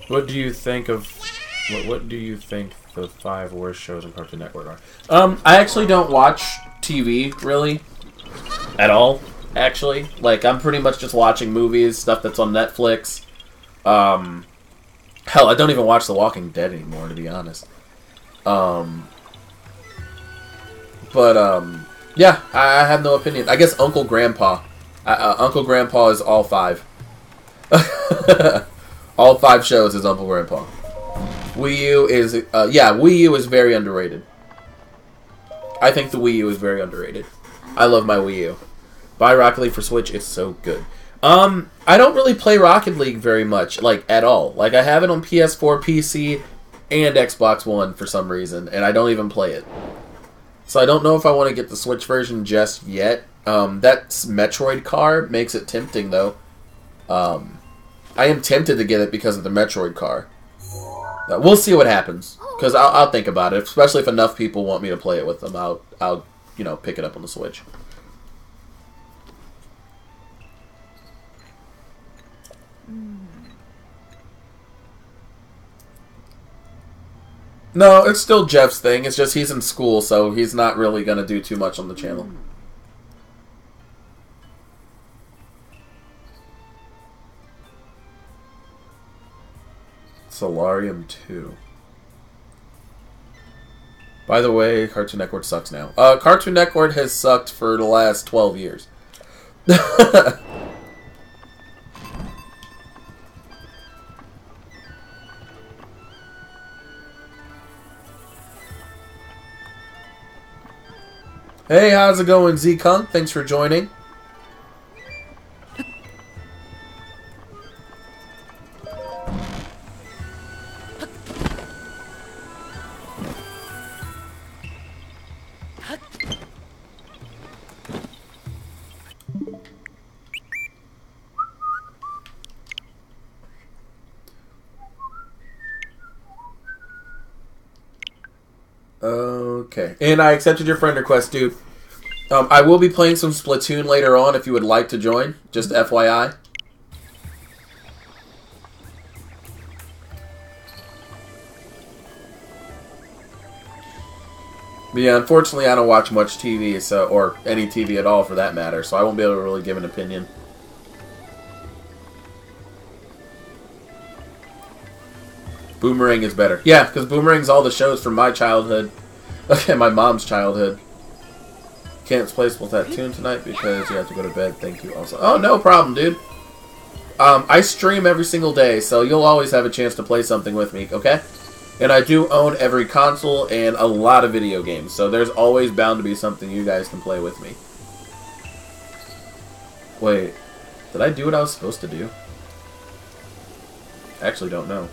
What do you think of... What do you think the 5 worst shows on Cartoon Network are? I actually don't watch TV, really. At all, actually. Like, I'm pretty much just watching movies, stuff that's on Netflix. Hell, I don't even watch The Walking Dead anymore, to be honest. Yeah, I have no opinion. I guess Uncle Grandpa. Uncle Grandpa is all 5. All 5 shows is Uncle Grandpa. Wii U is, yeah, Wii U is very underrated. I think the Wii U is very underrated. I love my Wii U. Buy Rocket League for Switch, it's so good. I don't really play Rocket League very much, like, at all. Like, I have it on PS4, PC, and Xbox One for some reason, and I don't even play it. So I don't know if I want to get the Switch version just yet. That Metroid car makes it tempting, though. I am tempted to get it because of the Metroid car. We'll see what happens, because I'll think about it. Especially if enough people want me to play it with them, I'll you know, pick it up on the Switch. No, it's still Jeff's thing. It's just he's in school, so he's not really gonna do too much on the channel. Solarium 2. By the way, Cartoon Network sucks now. Cartoon Network has sucked for the last 12 years. Hey, how's it going, Z-Kunk? Thanks for joining. Okay. And I accepted your friend request, dude. I will be playing some Splatoon later on if you would like to join. Just FYI. But yeah, unfortunately I don't watch much TV, so, or any TV at all for that matter, so I won't be able to really give an opinion. Boomerang is better. Yeah, because Boomerang's all the shows from my childhood. Okay, my mom's childhood. Can't play Splatoon tonight because you have to go to bed. Thank you also. Oh, no problem, dude. I stream every single day, so you'll always have a chance to play something with me, okay? And I do own every console and a lot of video games, so there's always bound to be something you guys can play with me. Wait, did I do what I was supposed to do? I actually don't know.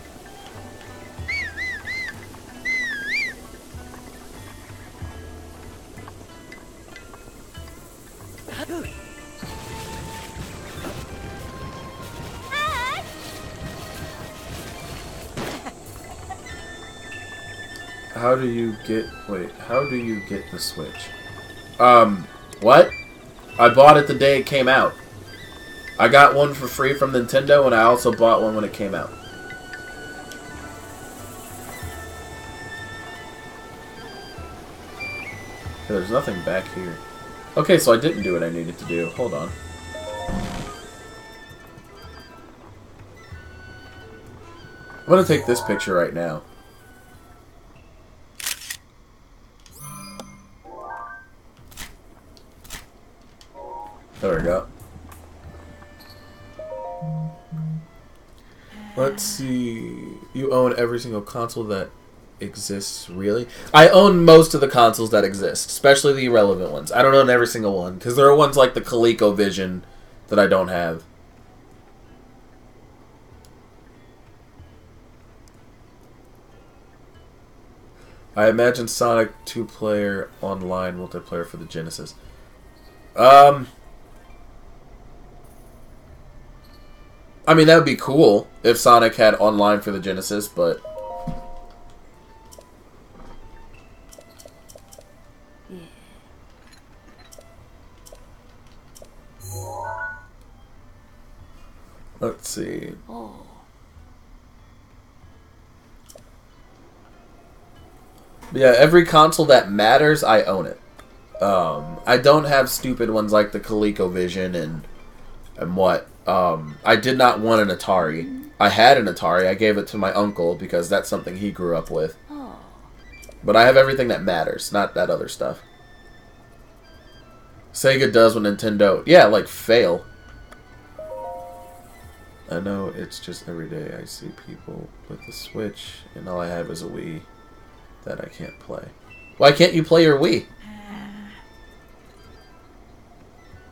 How do you get... Wait, how do you get the Switch? What? I bought it the day it came out. I got one for free from Nintendo, and I also bought one when it came out. Okay, there's nothing back here. Okay, so I didn't do what I needed to do. Hold on. I'm gonna take this picture right now. There we go. Let's see. You own every single console that exists, really? I own most of the consoles that exist, especially the irrelevant ones. I don't own every single one, because there are ones like the ColecoVision that I don't have. I imagine Sonic 2-player online multiplayer for the Genesis. I mean, that would be cool if Sonic had online for the Genesis, but... Yeah. Let's see. Oh. Yeah, every console that matters, I own it. I don't have stupid ones like the ColecoVision and what. I did not want an Atari. I had an Atari. I gave it to my uncle because that's something he grew up with. Oh. But I have everything that matters, not that other stuff. Sega does what Nintendo... Yeah, like, fail. I know it's just every day I see people with the Switch, and all I have is a Wii that I can't play. Why can't you play your Wii?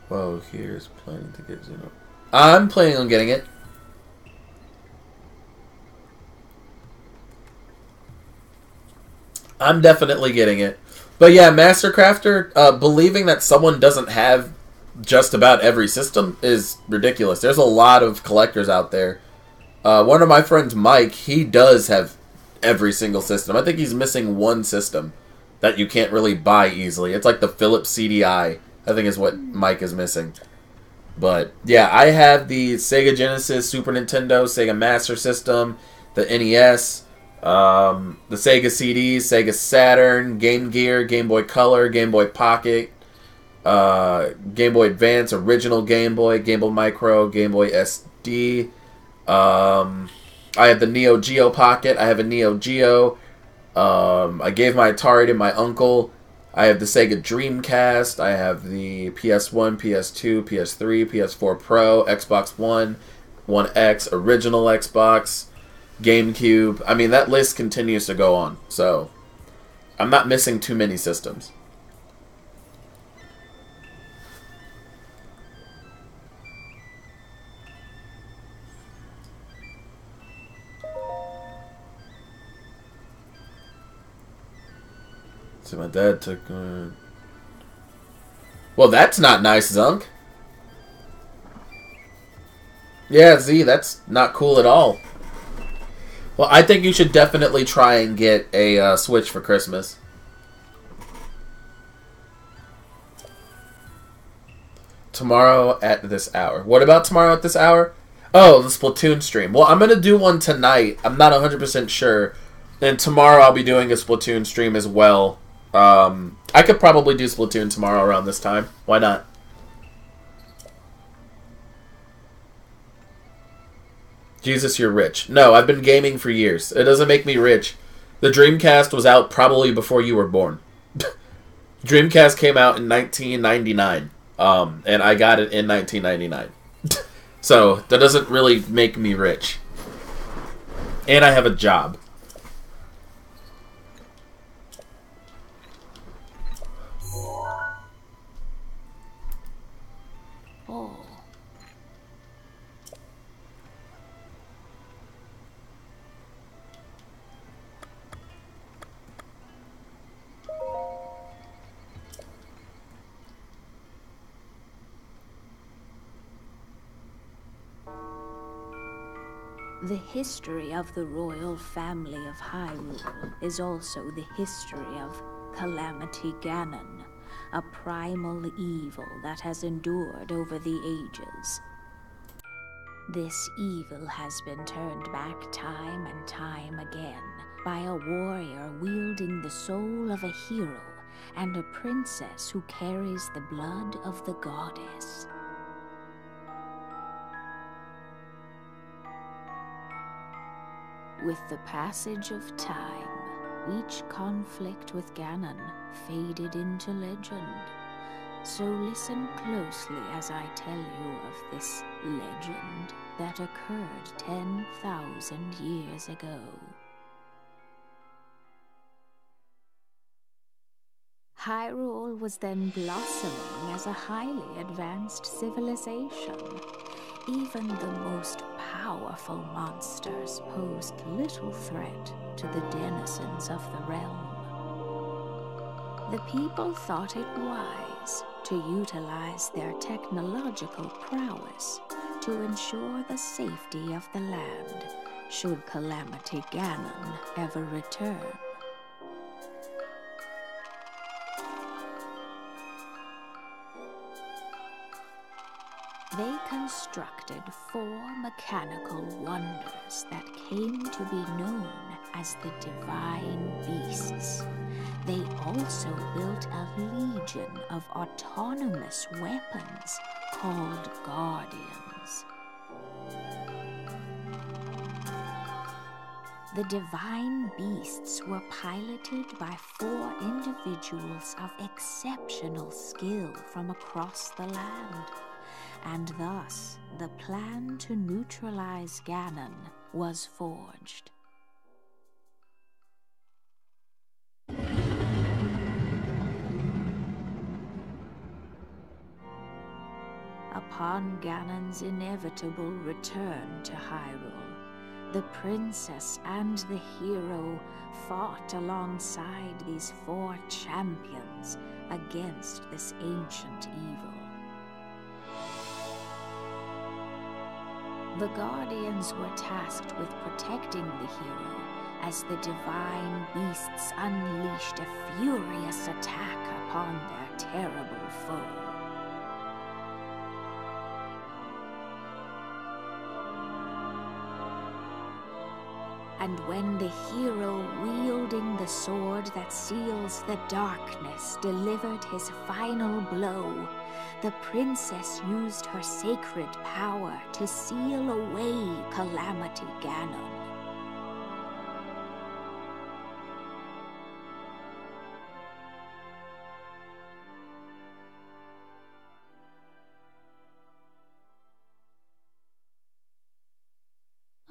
Whoa, here's planning to get Xeno. I'm planning on getting it. I'm definitely getting it. But yeah, Master Crafter, believing that someone doesn't have just about every system is ridiculous. There's a lot of collectors out there. One of my friends, Mike, he does have every single system. I think he's missing one system that you can't really buy easily. It's like the Philips CDI, I think is what Mike is missing. But yeah, I have the Sega Genesis, Super Nintendo, Sega Master System, the NES, the Sega CDs, Sega Saturn, Game Gear, Game Boy Color, Game Boy Pocket, Game Boy Advance, original Game Boy Micro, Game Boy SD. I have the Neo Geo Pocket. I have a Neo Geo. I gave my Atari to my uncle. I have the Sega Dreamcast. I have the PS1, PS2, PS3, PS4 Pro, Xbox One, One X, original Xbox, GameCube. I mean, that list continues to go on. So, I'm not missing too many systems. So my dad took... Well, that's not nice, Zunk. Yeah, Z, that's not cool at all. Well, I think you should definitely try and get a Switch for Christmas. Tomorrow at this hour. What about tomorrow at this hour? Oh, the Splatoon stream. Well, I'm going to do one tonight. I'm not 100% sure. And tomorrow I'll be doing a Splatoon stream as well. I could probably do Splatoon tomorrow around this time. Why not? Jesus, you're rich. No, I've been gaming for years. It doesn't make me rich. The Dreamcast was out probably before you were born. Dreamcast came out in 1999. And I got it in 1999. So, that doesn't really make me rich. And I have a job. Oh. The history of the royal family of Hyrule is also the history of Calamity Ganon, a primal evil that has endured over the ages. This evil has been turned back time and time again by a warrior wielding the soul of a hero and a princess who carries the blood of the goddess. With the passage of time, each conflict with Ganon faded into legend. So listen closely as I tell you of this legend that occurred 10,000 years ago. Hyrule was then blossoming as a highly advanced civilization. Even the most powerful monsters posed little threat to the denizens of the realm. The people thought it wise to utilize their technological prowess to ensure the safety of the land should Calamity Ganon ever return. They constructed 4 mechanical wonders that came to be known as the Divine Beasts. They also built a legion of autonomous weapons called Guardians. The Divine Beasts were piloted by 4 individuals of exceptional skill from across the land. And thus, the plan to neutralize Ganon was forged. Upon Ganon's inevitable return to Hyrule, the princess and the hero fought alongside these 4 champions against this ancient evil. The Guardians were tasked with protecting the hero as the Divine Beasts unleashed a furious attack upon their terrible foe. And when the hero wielding the sword that seals the darkness delivered his final blow, the princess used her sacred power to seal away Calamity Ganon.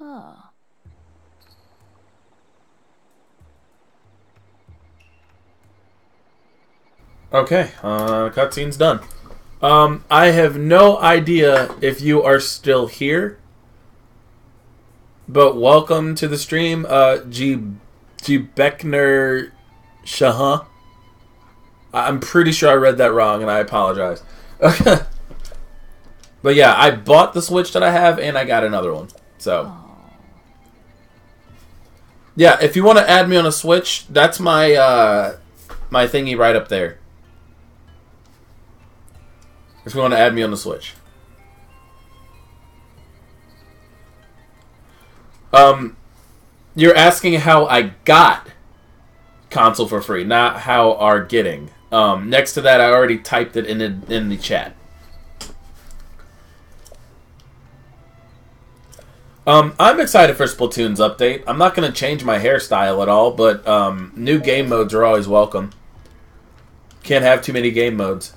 Oh. Okay, cutscene's done. I have no idea if you are still here, but welcome to the stream, JoeBobFnk. I'm pretty sure I read that wrong, and I apologize. But yeah, I bought the Switch that I have, and I got another one. So, yeah, if you want to add me on a Switch, that's my my thingy right up there. If you want to add me on the Switch. You're asking how I got console for free, not how are getting. Next to that, I already typed it in the chat. I'm excited for Splatoon's update. I'm not going to change my hairstyle at all, but new game modes are always welcome. Can't have too many game modes.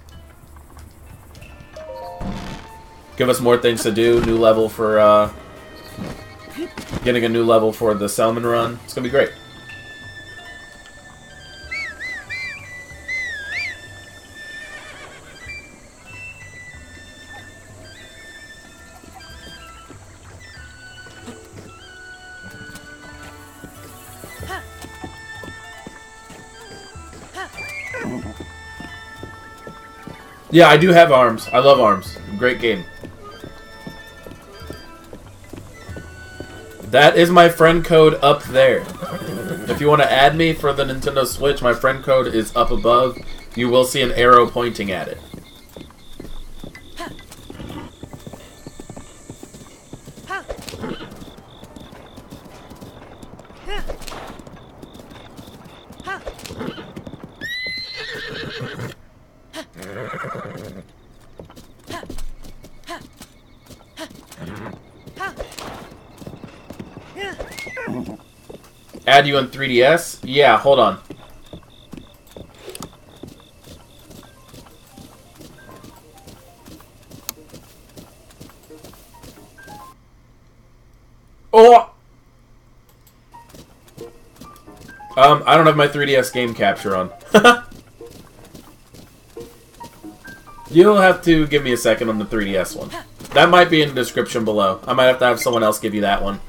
Give us more things to do. New level for, getting a new level for the Salmon Run. It's going to be great. Yeah, I do have ARMS. I love ARMS. Great game. That is my friend code up there. If you want to add me for the Nintendo Switch, my friend code is up above. You will see an arrow pointing at it. Add you on 3DS? Yeah, hold on. Oh! I don't have my 3DS game capture on. You'll have to give me a second on the 3DS one. That might be in the description below. I might have to have someone else give you that one.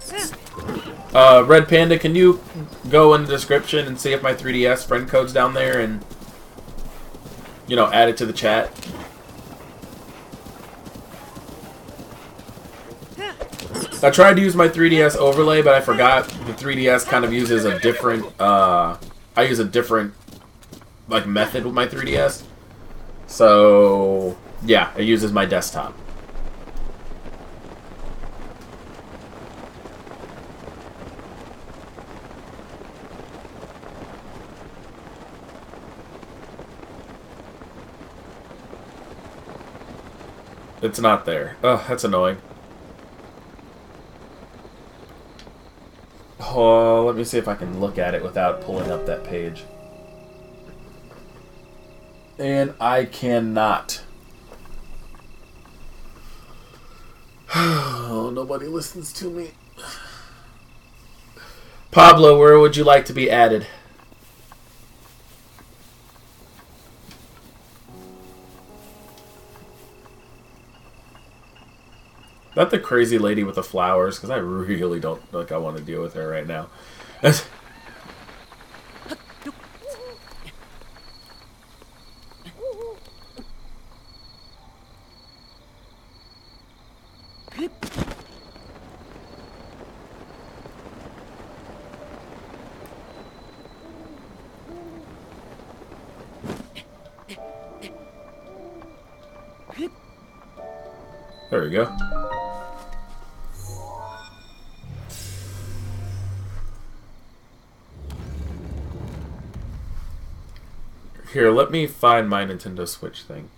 Red Panda, can you go in the description and see if my 3DS friend code's down there and you know, add it to the chat. I tried to use my 3DS overlay, but I forgot the 3DS kind of uses a different, I use a different, like, method with my 3DS. So, yeah, it uses my desktop. It's not there. Ugh, that's annoying. Oh, let me see if I can look at it without pulling up that page. And I cannot. Oh, nobody listens to me. Pablo, where would you like to be added? Not the crazy lady with the flowers, because I really don't like I want to deal with her right now. There we go. Here, let me find my Nintendo Switch thing.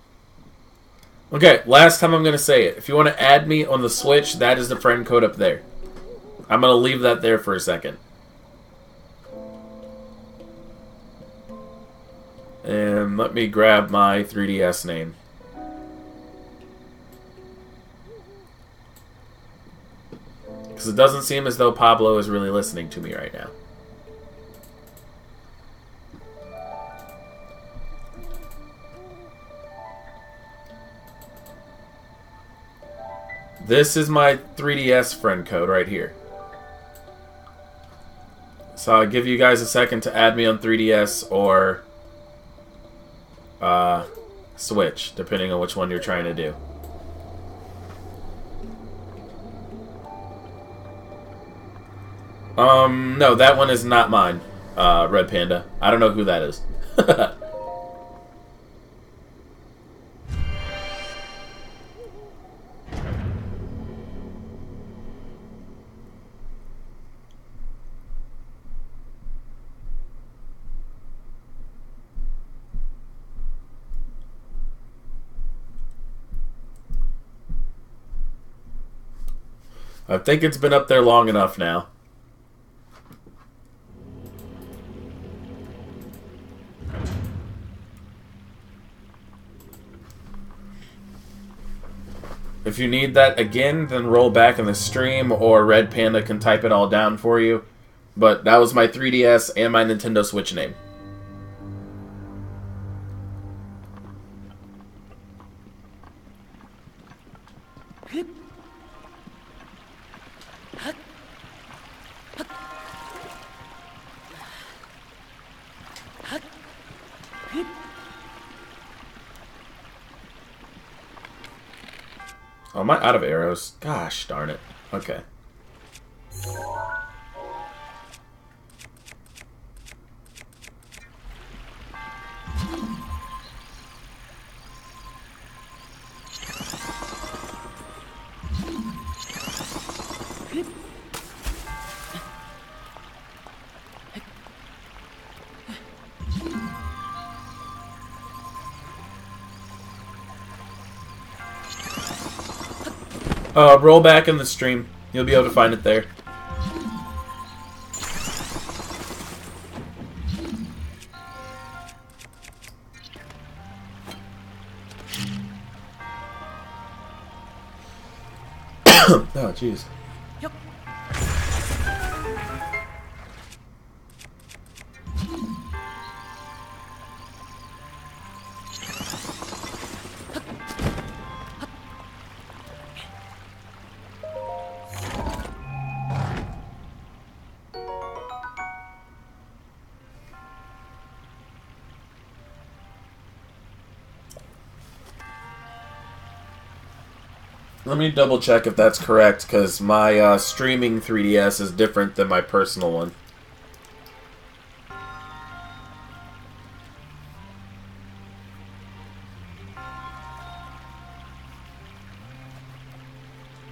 Okay, last time I'm going to say it. If you want to add me on the Switch, that is the friend code up there. I'm going to leave that there for a second. And let me grab my 3DS name. Because it doesn't seem as though Pablo is really listening to me right now. This is my 3DS friend code right here. So I'll give you guys a second to add me on 3DS or Switch, depending on which one you're trying to do. No, that one is not mine, Red Panda. I don't know who that is. I think it's been up there long enough now. If you need that again, then roll back in the stream, or Red Panda can type it all down for you. But that was my 3DS and my Nintendo Switch name. Oh, am I out of arrows? Gosh darn it. Okay. Roll back in the stream. You'll be able to find it there. Oh, jeez. Let me double check if that's correct, because my streaming 3DS is different than my personal one.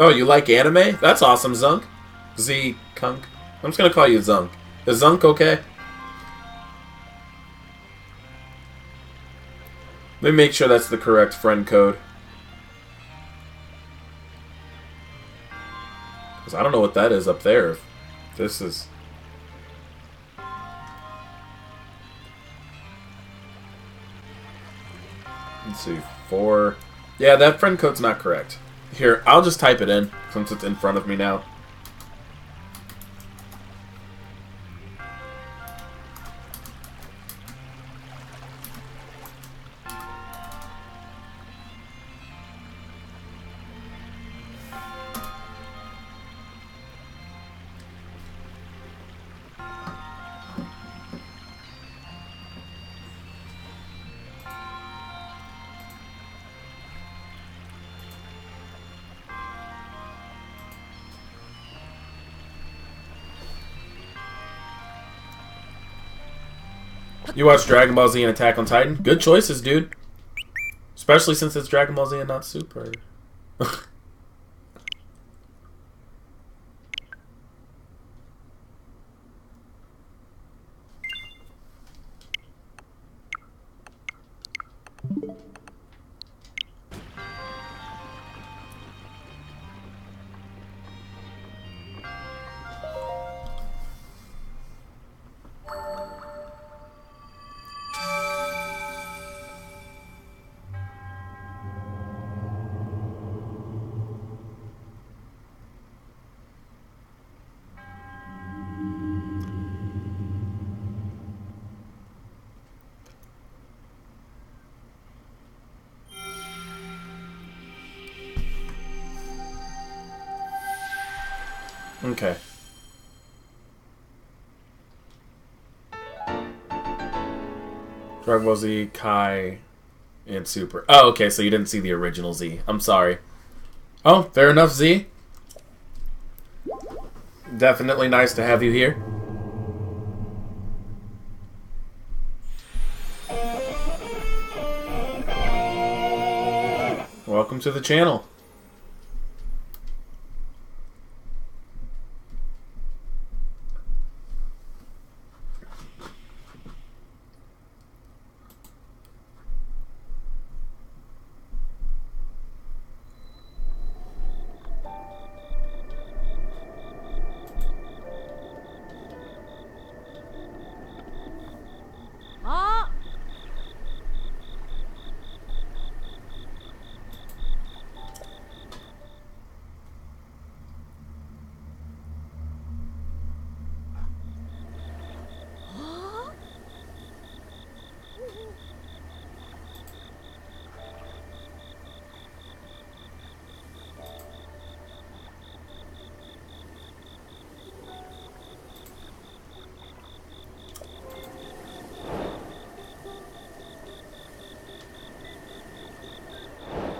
Oh, you like anime? That's awesome, Zunk. Z-Kunk. I'm just gonna call you Zunk. Is Zunk okay? Let me make sure that's the correct friend code. Because I don't know what that is up there. This is... Let's see. 4... Yeah, that friend code's not correct. Here, I'll just type it in, since it's in front of me now. You watch Dragon Ball Z and Attack on Titan? Good choices, dude. Especially since it's Dragon Ball Z and not Super. Okay. Dragon Ball Z, Kai, and Super. Oh, okay, so you didn't see the original Z. I'm sorry. Oh, fair enough, Z. Definitely nice to have you here. Welcome to the channel.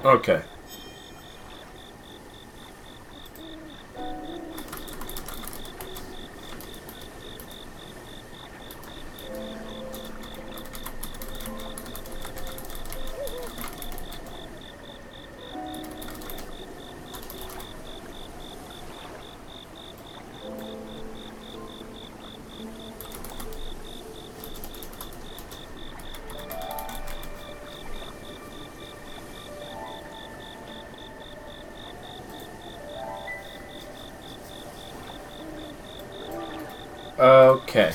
Okay. Okay.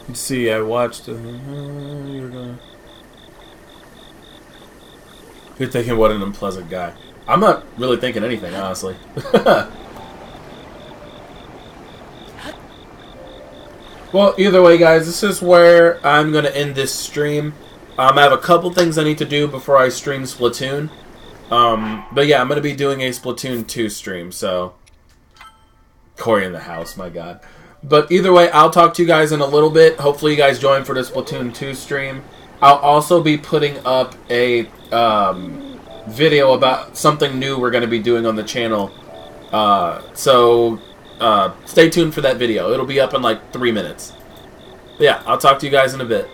Let's see, I watched... You're thinking what an unpleasant guy. I'm not really thinking anything, honestly. Well, either way, guys, this is where I'm going to end this stream. I have a couple things I need to do before I stream Splatoon. But yeah, I'm going to be doing a Splatoon 2 stream, so... Corey in the house, my god. But either way, I'll talk to you guys in a little bit. Hopefully you guys join for the Splatoon 2 stream. I'll also be putting up a video about something new we're going to be doing on the channel. So stay tuned for that video. It'll be up in like 3 minutes. But yeah, I'll talk to you guys in a bit.